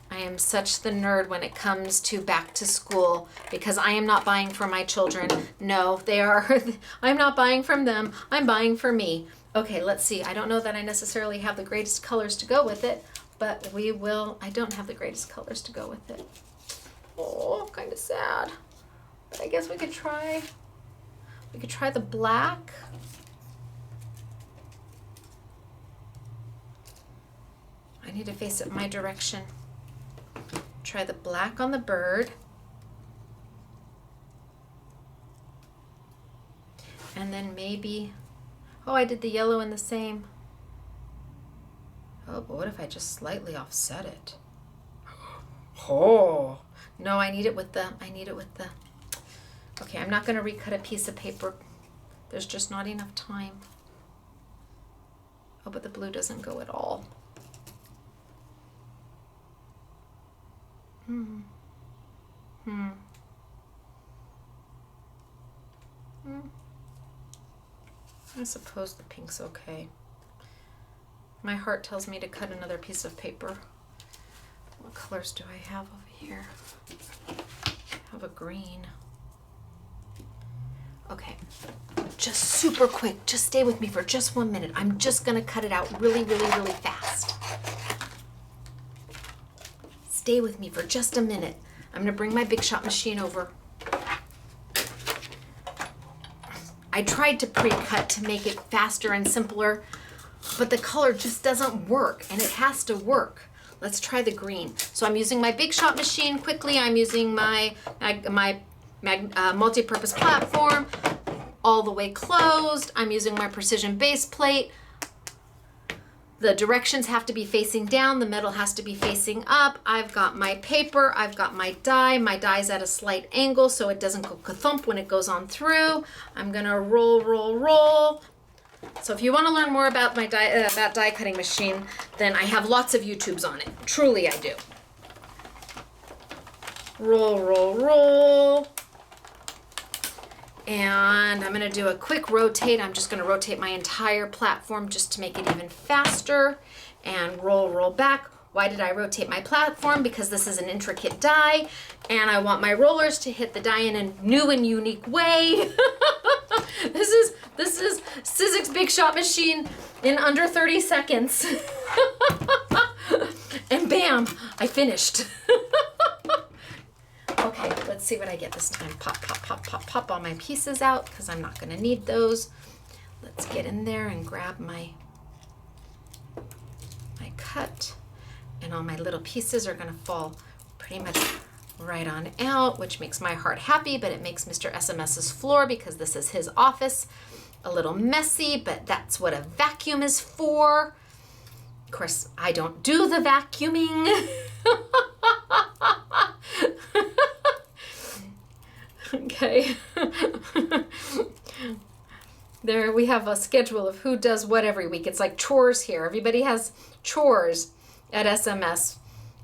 I am such the nerd when it comes to back to school because I am not buying for my children. No, they are, I'm not buying from them. I'm buying for me. Okay, let's see. I don't know that I necessarily have the greatest colors to go with it, but we will. I don't have the greatest colors to go with it. Oh, kind of sad. But I guess we could try the black. I need to face it my direction. Try the black on the bird. And then maybe, oh, I did the yellow in the same. Oh, but what if I just slightly offset it? Oh, no, I need it with the, okay, I'm not gonna recut a piece of paper. There's just not enough time. Oh, but the blue doesn't go at all. I suppose the pink's okay. My heart tells me to cut another piece of paper. What colors do I have over here? I have a green. Okay, just super quick. Just stay with me for just 1 minute. I'm just gonna cut it out really, really, really fast. Stay with me for just a minute. I'm gonna bring my Big Shot machine over. I tried to pre-cut to make it faster and simpler, but the color just doesn't work, and it has to work. Let's try the green. So I'm using my Big Shot machine quickly. I'm using my multi-purpose platform all the way closed. I'm using my precision base plate. The directions have to be facing down. The metal has to be facing up. I've got my paper. I've got my die. My die's at a slight angle so it doesn't go ka-thump when it goes on through. I'm gonna roll, roll, roll. So if you want to learn more about my die cutting machine, then I have lots of YouTubes on it. Truly, I do. Roll, roll, roll. And I'm gonna do a quick rotate. I'm just gonna rotate my entire platform just to make it even faster. And roll, roll back. Why did I rotate my platform? Because this is an intricate die, and I want my rollers to hit the die in a new and unique way. This is Sizzix Big Shot machine in under 30 seconds. And bam, I finished. Okay, let's see what I get this time. Pop, pop, pop, pop, pop all my pieces out because I'm not gonna need those. Let's get in there and grab my cut. And all my little pieces are gonna fall pretty much right on out, which makes my heart happy, but it makes Mr. SMS's floor, because this is his office, a little messy, but that's what a vacuum is for. Of course, I don't do the vacuuming. Okay. There we have a schedule of who does what every week. It's like chores here. Everybody has chores at SMS.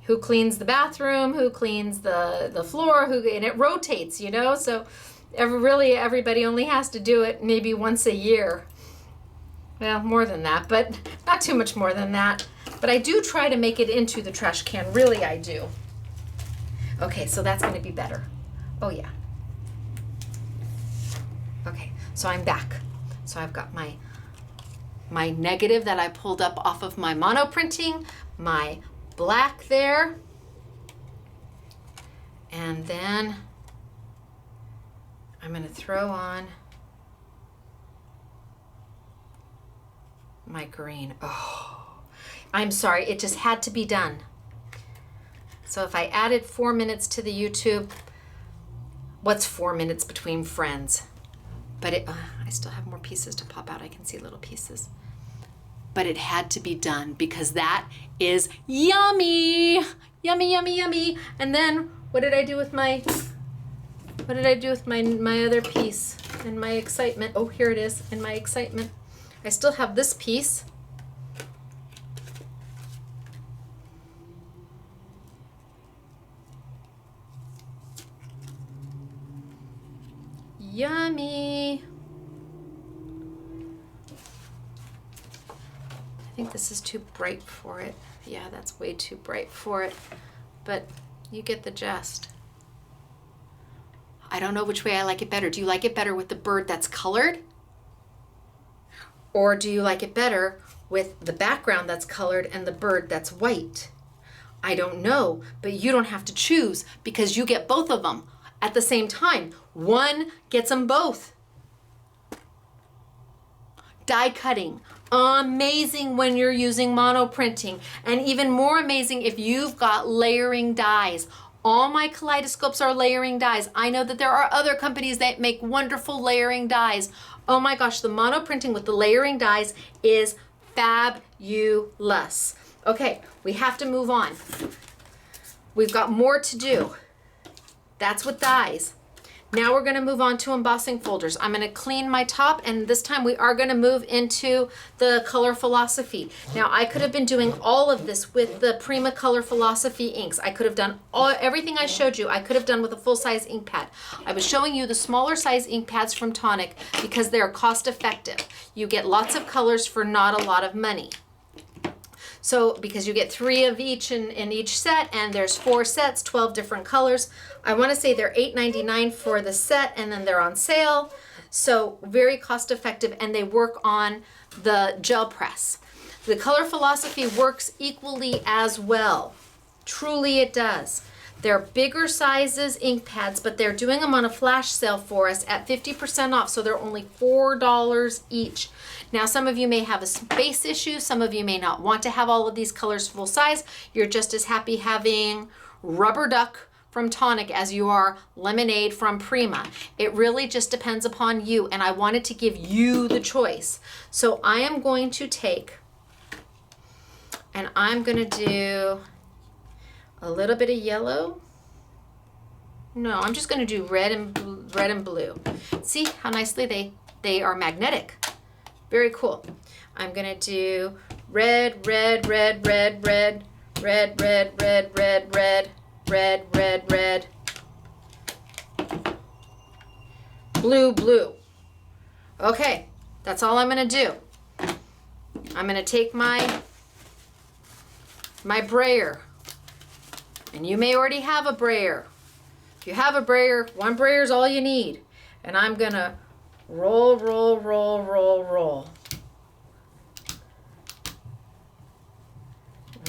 Who cleans the bathroom, who cleans the floor, and it rotates, you know? So everybody only has to do it maybe once a year. Well, more than that, but not too much more than that. But I do try to make it into the trash can, really I do. Okay, so that's gonna be better. Oh yeah. Okay, so I'm back. So I've got my negative that I pulled up off of my mono printing, my black there, and then I'm going to throw on my green. Oh, I'm sorry, it just had to be done. So if I added 4 minutes to the YouTube, what's 4 minutes between friends? But I still have more pieces to pop out. I can see little pieces. But it had to be done because that is yummy. Yummy, yummy, yummy. And then what did I do with my What did I do with my other piece in my excitement? Oh, here it is in my excitement. I still have this piece. Yummy. I think this is too bright for it. Yeah, that's way too bright for it, but you get the gist. I don't know which way I like it better. Do you like it better with the bird that's colored? Or do you like it better with the background that's colored and the bird that's white? I don't know, but you don't have to choose because you get both of them at the same time. One gets them both. Die cutting, amazing when you're using mono printing, and even more amazing if you've got layering dies. All my kaleidoscopes are layering dies. I know that there are other companies that make wonderful layering dies. Oh my gosh, the mono printing with the layering dies is fabulous. Okay, we have to move on. We've got more to do. That's with dies. Now we're going to move on to embossing folders. I'm going to clean my top, and this time we are going to move into the Color Philosophy. Now I could have been doing all of this with the Prima Color Philosophy inks. I could have done everything I showed you. I could have done with a full-size ink pad. I was showing you the smaller size ink pads from Tonic because they're cost effective. You get lots of colors for not a lot of money. So because you get 3 of each in each set, and there's 4 sets, 12 different colors. I want to say they're $8.99 for the set, and then they're on sale. So very cost effective, and they work on the gel press. The Color Philosophy works equally as well. Truly it does. They're bigger sizes ink pads, but they're doing them on a flash sale for us at 50% off, so they're only $4 each. Now, some of you may have a space issue. Some of you may not want to have all of these colors full size. You're just as happy having Rubber Duck from Tonic as you are Lemonade from Prima. It really just depends upon you, and I wanted to give you the choice. So I am going to take, and I'm going to do a little bit of yellow. No, I'm just going to do red and blue. See how nicely they are magnetic. Very cool. I'm going to do red, red, red, red, red, red, red, red, red, red, red, red, red, blue, blue. Okay, that's all I'm going to do. I'm going to take my brayer. And you may already have a brayer. If you have a brayer, one brayer is all you need. And I'm going to roll, roll, roll, roll, roll.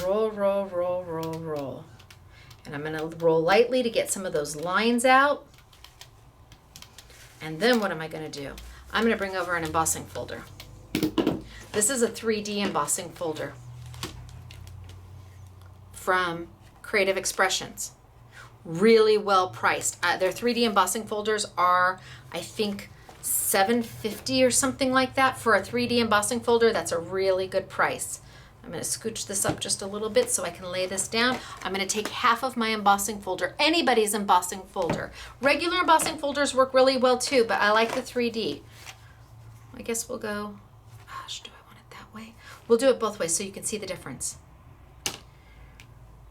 Roll, roll, roll, roll, roll. And I'm going to roll lightly to get some of those lines out. And then what am I going to do? I'm going to bring over an embossing folder. This is a 3D embossing folder from Creative Expressions. Really well priced. Their 3D embossing folders are, I think, $7.50 or something like that for a 3D embossing folder. That's a really good price. I'm going to scooch this up just a little bit so I can lay this down. I'm going to take half of my embossing folder, anybody's embossing folder. Regular embossing folders work really well too, but I like the 3D. I guess we'll go, gosh, do I want it that way? We'll do it both ways so you can see the difference.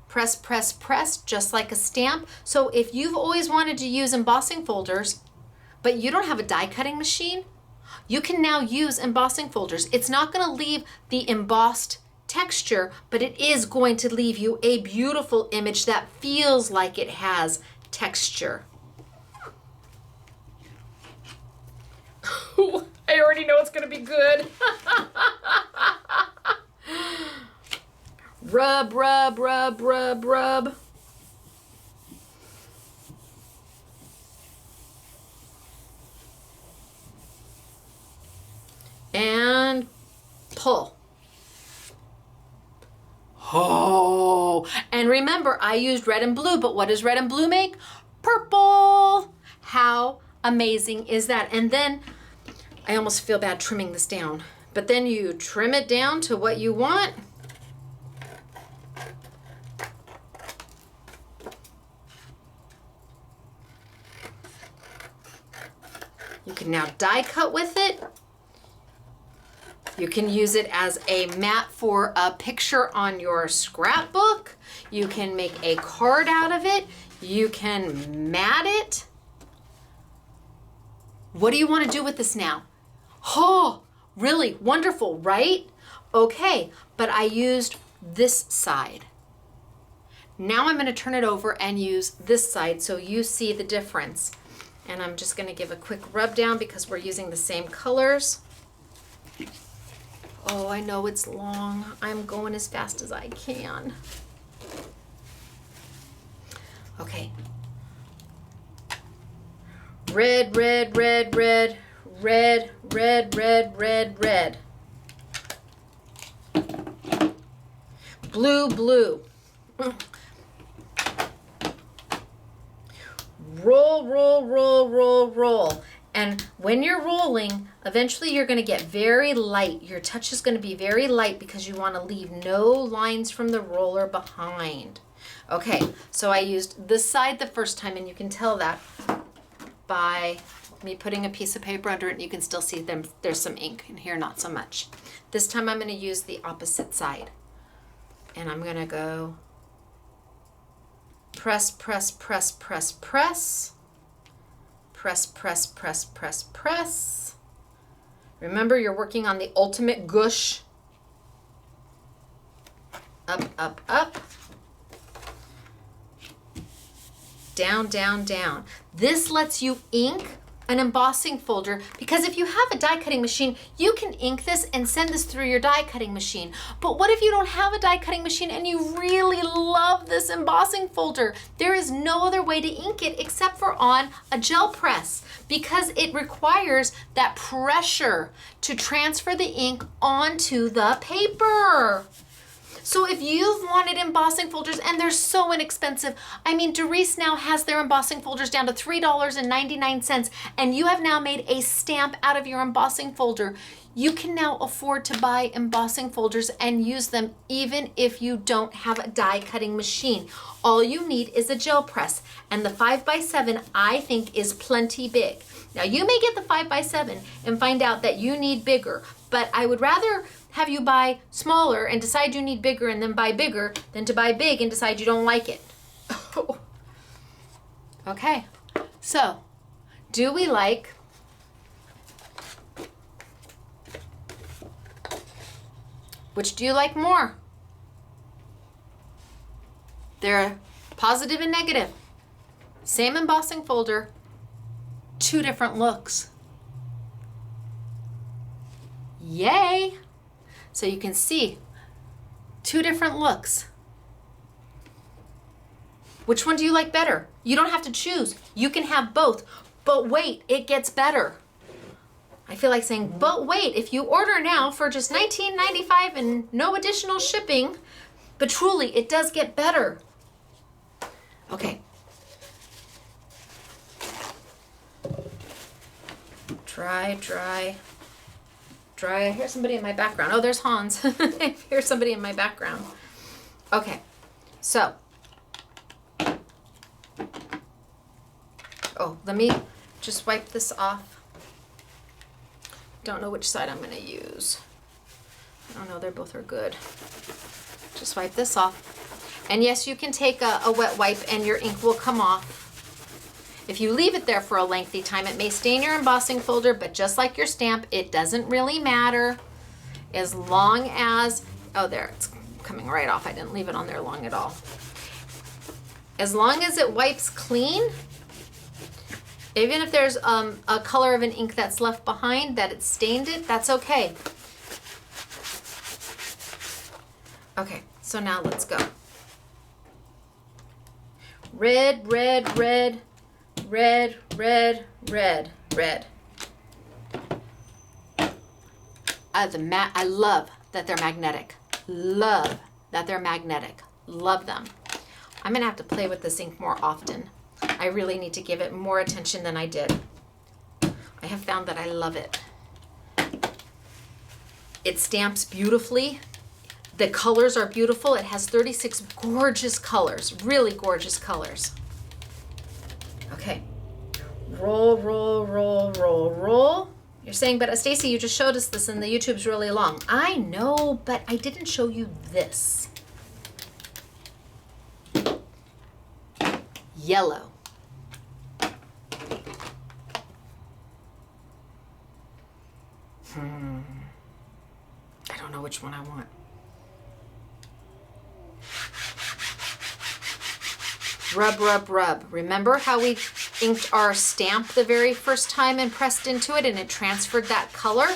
Press, press, press, just like a stamp. So if you've always wanted to use embossing folders, but you don't have a die cutting machine, you can now use embossing folders. It's not going to leave the embossed texture, but it is going to leave you a beautiful image that feels like it has texture. I already know it's going to be good. Rub, rub, rub, rub, rub. And pull. Oh, and remember, I used red and blue, but what does red and blue make? Purple. How amazing is that? And then I almost feel bad trimming this down, but then you trim it down to what you want. You can now die cut with it. You can use it as a mat for a picture on your scrapbook. You can make a card out of it. You can mat it. What do you want to do with this now? Oh, really wonderful, right? Okay, but I used this side. Now I'm going to turn it over and use this side so you see the difference. And I'm just going to give a quick rub down because we're using the same colors. Oh, I know it's long. I'm going as fast as I can. Okay. Red, red, red, red, red, red, red, red, red. Blue, blue. Roll, roll, roll, roll, roll. And when you're rolling, eventually you're going to get very light. Your touch is going to be very light because you want to leave no lines from the roller behind. Okay, so I used this side the first time, and you can tell that by me putting a piece of paper under it, and you can still see them. There's some ink in here, not so much. This time I'm going to use the opposite side. And I'm going to go press, press, press, press, press. Press, press, press, press, press. Remember, you're working on the ultimate gush. Up, up, up. Down, down, down. This lets you ink an embossing folder, because if you have a die cutting machine, you can ink this and send this through your die cutting machine. But what if you don't have a die cutting machine and you really love this embossing folder? There is no other way to ink it except for on a gel press, because it requires that pressure to transfer the ink onto the paper. So if you've wanted embossing folders, and they're so inexpensive, I mean, Doris now has their embossing folders down to $3.99, and you have now made a stamp out of your embossing folder. You can now afford to buy embossing folders and use them even if you don't have a die cutting machine. All you need is a gel press, and the 5x7 I think is plenty big. Now you may get the 5x7 and find out that you need bigger, but I would rather have you buy smaller and decide you need bigger and then buy bigger than to buy big and decide you don't like it. Okay, so do we like which do you like more? They're positive and negative. Same embossing folder, two different looks. Yay! So you can see two different looks. Which one do you like better? You don't have to choose. You can have both. But wait, it gets better. I feel like saying, but wait, if you order now for just $19.95 and no additional shipping, but truly, it does get better. Okay. Dry, dry. I hear somebody in my background. Oh, there's Hans. I hear somebody in my background. Okay, so. Oh, let me just wipe this off. Don't know which side I'm going to use. I don't know, they both are good. Just wipe this off. And yes, you can take a wet wipe and your ink will come off. If you leave it there for a lengthy time, it may stain your embossing folder, but just like your stamp, it doesn't really matter. As long as, oh there, it's coming right off. I didn't leave it on there long at all. As long as it wipes clean, even if there's a color of an ink that's left behind, that it stained it, that's okay. Okay, so now let's go. Red, red, red. Red, red, red, red. I love that they're magnetic. Love that they're magnetic. Love them. I'm going to have to play with this ink more often. I really need to give it more attention than I did. I have found that I love it. It stamps beautifully. The colors are beautiful. It has 36 gorgeous colors, really gorgeous colors. Okay, Roll, roll, roll, roll, roll. You're saying, but Stacey, you just showed us this and the YouTube's really long. I know, but I didn't show you this. Yellow. I don't know which one I want. Rub, rub, rub. Remember how we inked our stamp the very first time and pressed into it and it transferred that color?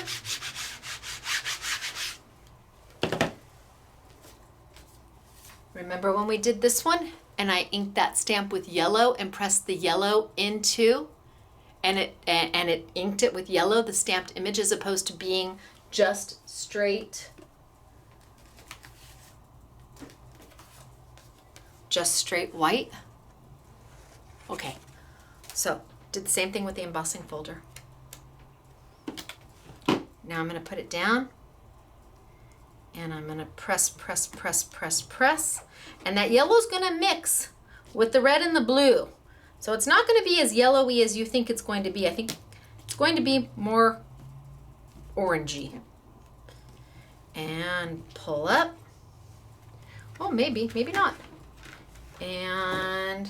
Remember when we did this one and I inked that stamp with yellow and pressed the yellow into and it inked it with yellow, the stamped image, as opposed to being just straight white? Okay, so did the same thing with the embossing folder. Now I'm going to put it down and I'm going to press, press, press, press, press. And that yellow is going to mix with the red and the blue. So it's not going to be as yellowy as you think it's going to be. I think it's going to be more orangey. And pull up. Oh, maybe, maybe not. And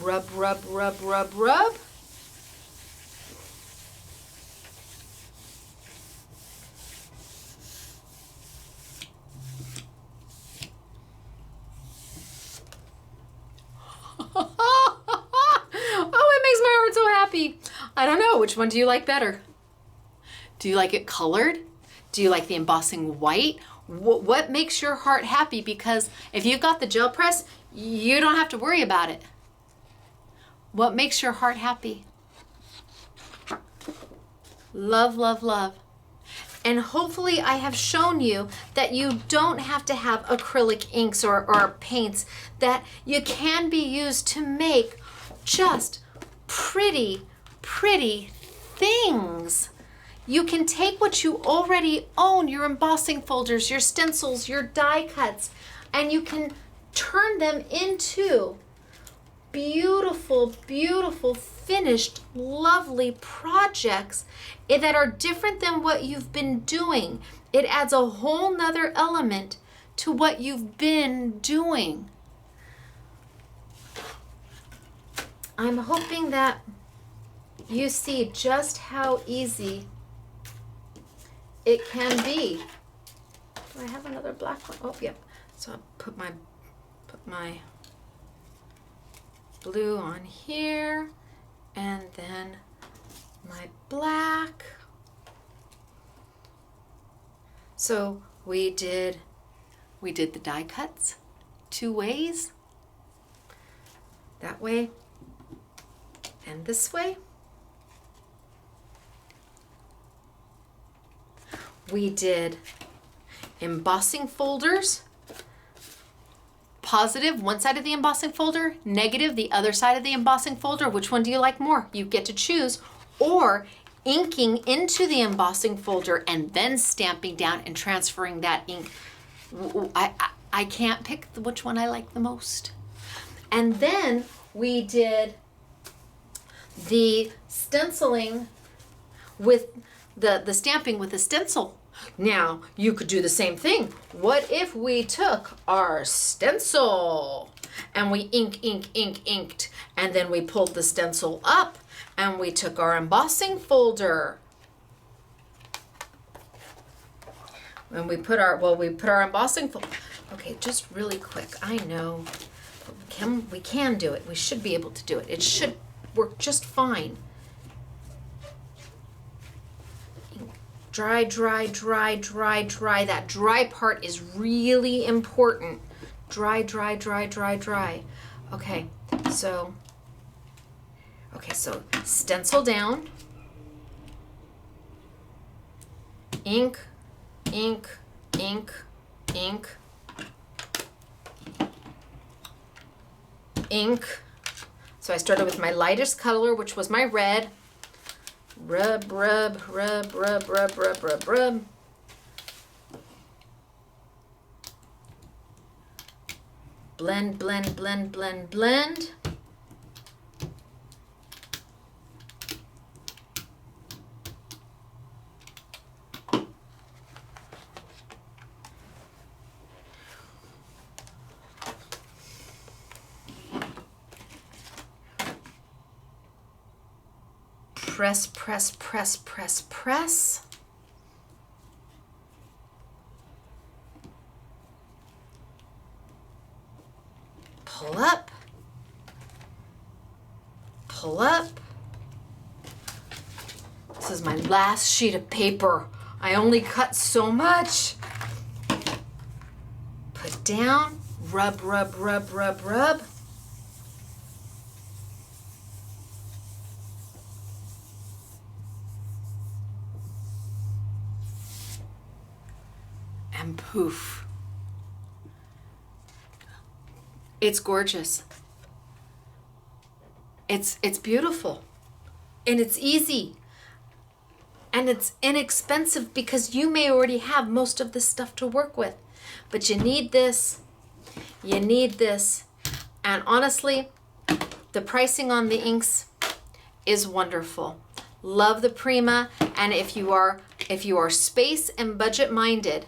rub, rub, rub, rub, rub. Oh, it makes my heart so happy. I don't know, which one do you like better? Do you like it colored? Do you like the embossing white? What makes your heart happy? Because if you've got the gel press, you don't have to worry about it. What makes your heart happy? Love, love, love. And hopefully I have shown you that you don't have to have acrylic inks or paints, that you can be used to make just pretty, pretty things. You can take what you already own, your embossing folders, your stencils, your die cuts, and you can turn them into beautiful, beautiful, finished, lovely projects that are different than what you've been doing. It adds a whole nother element to what you've been doing. I'm hoping that you see just how easy it can be. Do I have another black one? Oh, yep. So I'll put my blue on here, and then my black. So we did the die cuts 2 ways. That way and this way. We did embossing folders. Positive, one side of the embossing folder, negative, the other side of the embossing folder. Which one do you like more? You get to choose. Or inking into the embossing folder and then stamping down and transferring that ink. I can't pick which one I like the most. And then we did the stenciling with the stamping with a stencil. Now, you could do the same thing. What if we took our stencil and we inked, and then we pulled the stencil up and we took our embossing folder and we put our embossing folder. Okay, just really quick. I know we can do it. We should be able to do it. It should work just fine. Dry, dry, dry, dry, dry. That dry part is really important. Dry, dry, dry, dry, dry. Okay, so stencil down. Ink, ink, ink, ink, ink. So I started with my lightest color, which was my red. Rub, rub, rub, rub, rub, rub, rub, rub. Blend, blend, blend, blend, blend. Press, press, press, press, press. Pull up. Pull up. This is my last sheet of paper. I only cut so much. Put down, rub, rub, rub, rub, rub. And poof. It's gorgeous. It's beautiful. And it's easy. And it's inexpensive because you may already have most of this stuff to work with. But you need this. You need this. And honestly, the pricing on the inks is wonderful. Love the Prima. And if you are space and budget minded,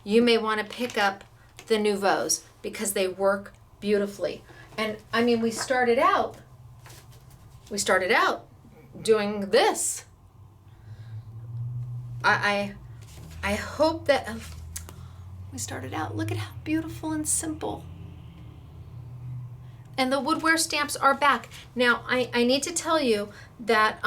you may want to pick up the Nouveaux because they work beautifully. And I mean, we started out doing this. I hope that we started out, look at how beautiful and simple. And the woodware stamps are back. Now, I need to tell you that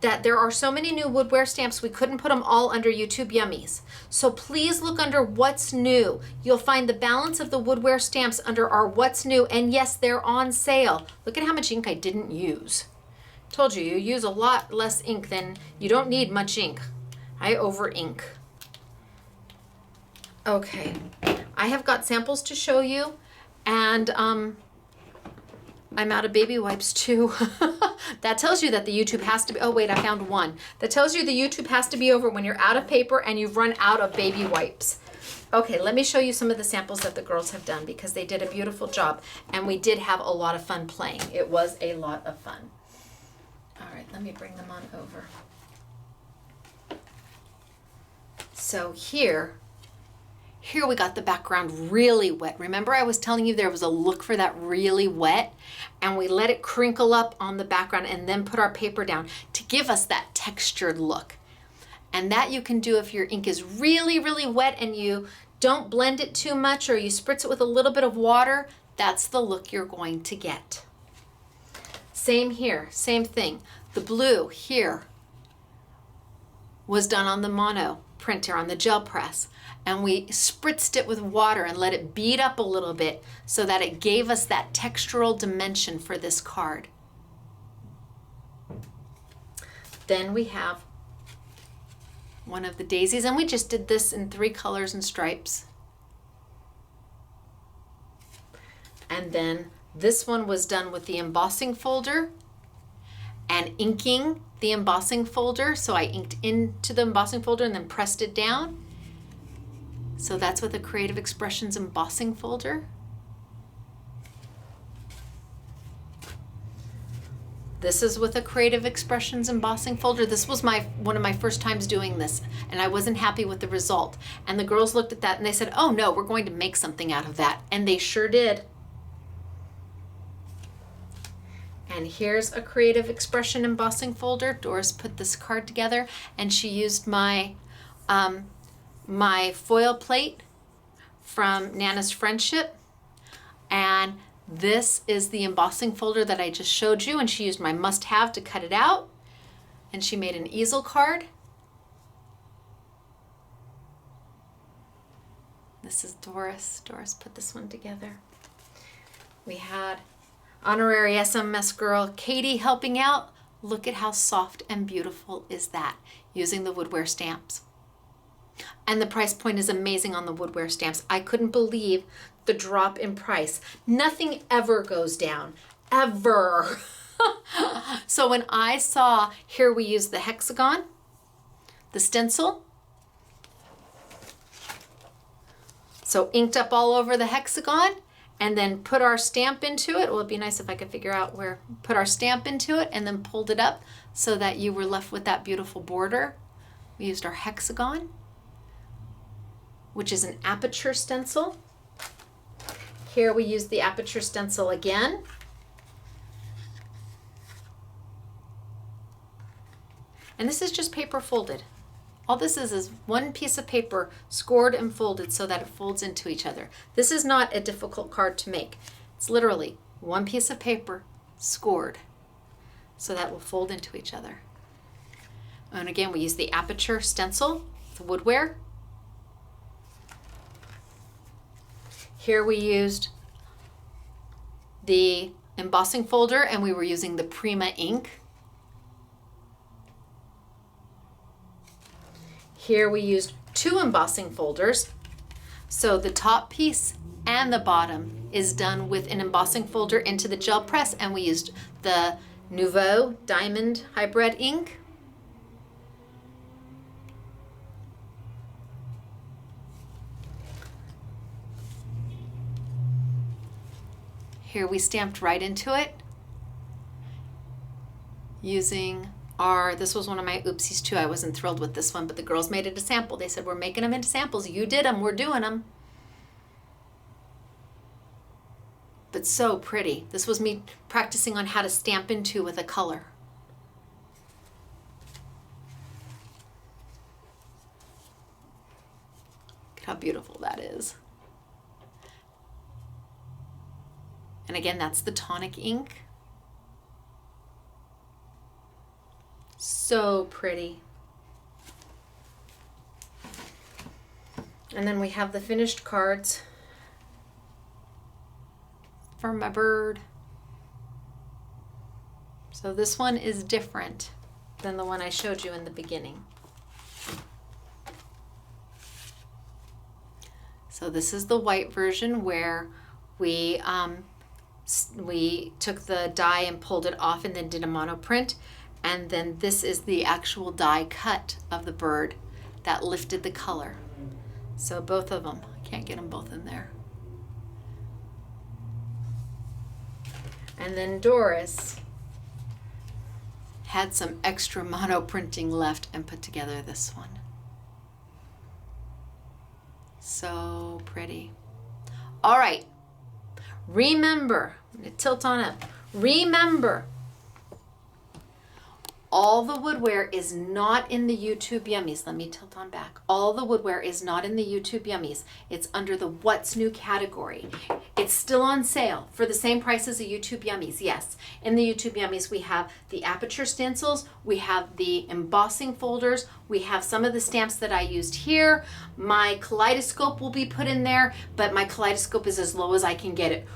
that there are so many new woodware stamps, we couldn't put them all under YouTube Yummies. So please look under What's New. You'll find the balance of the woodware stamps under our What's New, and yes, they're on sale. Look at how much ink I didn't use. Told you, you use a lot less ink than, you don't need much ink. I over ink. Okay, I have got samples to show you, and I'm out of baby wipes too. That tells you that the YouTube has to be, oh wait, I found one. That tells you the YouTube has to be over when you're out of paper and you've run out of baby wipes. Okay, let me show you some of the samples that the girls have done because they did a beautiful job and we did have a lot of fun playing. It was a lot of fun. All right, let me bring them on over. So here we got the background really wet. Remember I was telling you there was a look for that really wet, and we let it crinkle up on the background and then put our paper down to give us that textured look. And that you can do if your ink is really, really wet and you don't blend it too much or you spritz it with a little bit of water, that's the look you're going to get. Same here, same thing. The blue here was done on the mono printer, on the gel press. And we spritzed it with water and let it bead up a little bit so that it gave us that textural dimension for this card. Then we have one of the daisies, and we just did this in 3 colors and stripes. And then this one was done with the embossing folder and inking the embossing folder. So I inked into the embossing folder and then pressed it down. So that's with a Creative Expressions embossing folder. This is with a Creative Expressions embossing folder. This was one of my first times doing this, and I wasn't happy with the result. And the girls looked at that and they said, oh no, we're going to make something out of that. And they sure did. And here's a Creative Expression embossing folder. Doris put this card together and she used my my foil plate from Nana's Friendship, and this is the embossing folder that I just showed you, and she used my must-have to cut it out, and she made an easel card. This is Doris. Doris put this one together. We had honorary SMS girl Katie helping out. Look at how soft and beautiful is that, using the woodware stamps. And the price point is amazing on the woodware stamps. I couldn't believe the drop in price. Nothing ever goes down, ever. So when I saw, here we use the hexagon, the stencil, So inked up all over the hexagon, and then put our stamp into it. Well, it'd be nice if I could figure out where, put our stamp into it and then pulled it up so that you were left with that beautiful border. We used our hexagon, which is an Aperture Stencil. Here we use the Aperture Stencil again. And this is just paper folded. All this is one piece of paper scored and folded so that it folds into each other. This is not a difficult card to make. It's literally one piece of paper scored so that will fold into each other. And again, we use the Aperture Stencil, the woodware. Here we used the embossing folder and we were using the Prima ink. Here we used 2 embossing folders. So the top piece and the bottom is done with an embossing folder into the gel press, and we used the Nouveau Diamond Hybrid ink. Here we stamped right into it using this was one of my oopsies too. I wasn't thrilled with this one, but the girls made it a sample. They said, we're making them into samples. You did them, we're doing them. But so pretty. This was me practicing on how to stamp into with a color. Look at how beautiful that is. And again, that's the tonic ink. So pretty. And then we have the finished cards for my bird. So this one is different than the one I showed you in the beginning. So this is the white version where we took the die and pulled it off and then did a monoprint. And then this is the actual die cut of the bird that lifted the color. So both of them, I can't get them both in there. And then Doris had some extra mono printing left and put together this one. So pretty. All right, remember, I'm gonna tilt on up. Remember, all the woodware is not in the YouTube Yummies. Let me tilt on back. All the woodware is not in the YouTube Yummies. It's under the What's New category. It's still on sale for the same price as the YouTube Yummies, yes. In the YouTube Yummies, we have the Aperture Stencils, we have the embossing folders, we have some of the stamps that I used here. My kaleidoscope will be put in there, but my kaleidoscope is as low as I can get it.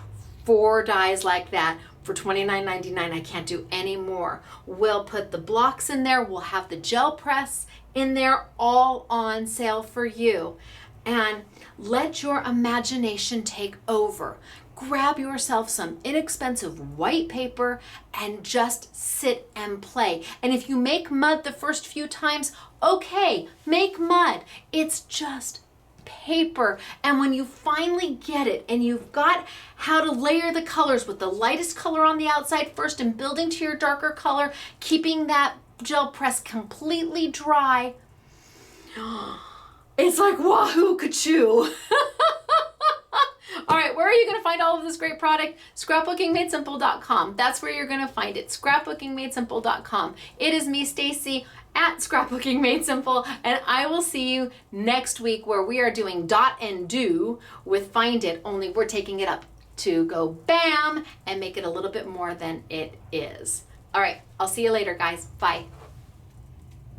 4 dies like that. For $29.99, I can't do any more. We'll put the blocks in there. We'll have the gel press in there, all on sale for you. And let your imagination take over. Grab yourself some inexpensive white paper and just sit and play. And if you make mud the first few times, okay, make mud. It's just paper. And when you finally get it and you've got how to layer the colors with the lightest color on the outside first and building to your darker color, keeping that gel press completely dry, it's like wahoo kachoo. All right, where are you going to find all of this great product? Scrapbookingmadesimple.com. That's where you're going to find it. Scrapbookingmadesimple.com. It is me, Stacey, at Scrapbooking Made Simple, and I will see you next week where we are doing Dot and Do with Find It, only we're taking it up to go bam and make it a little bit more than it is. All right, I'll see you later, guys. Bye.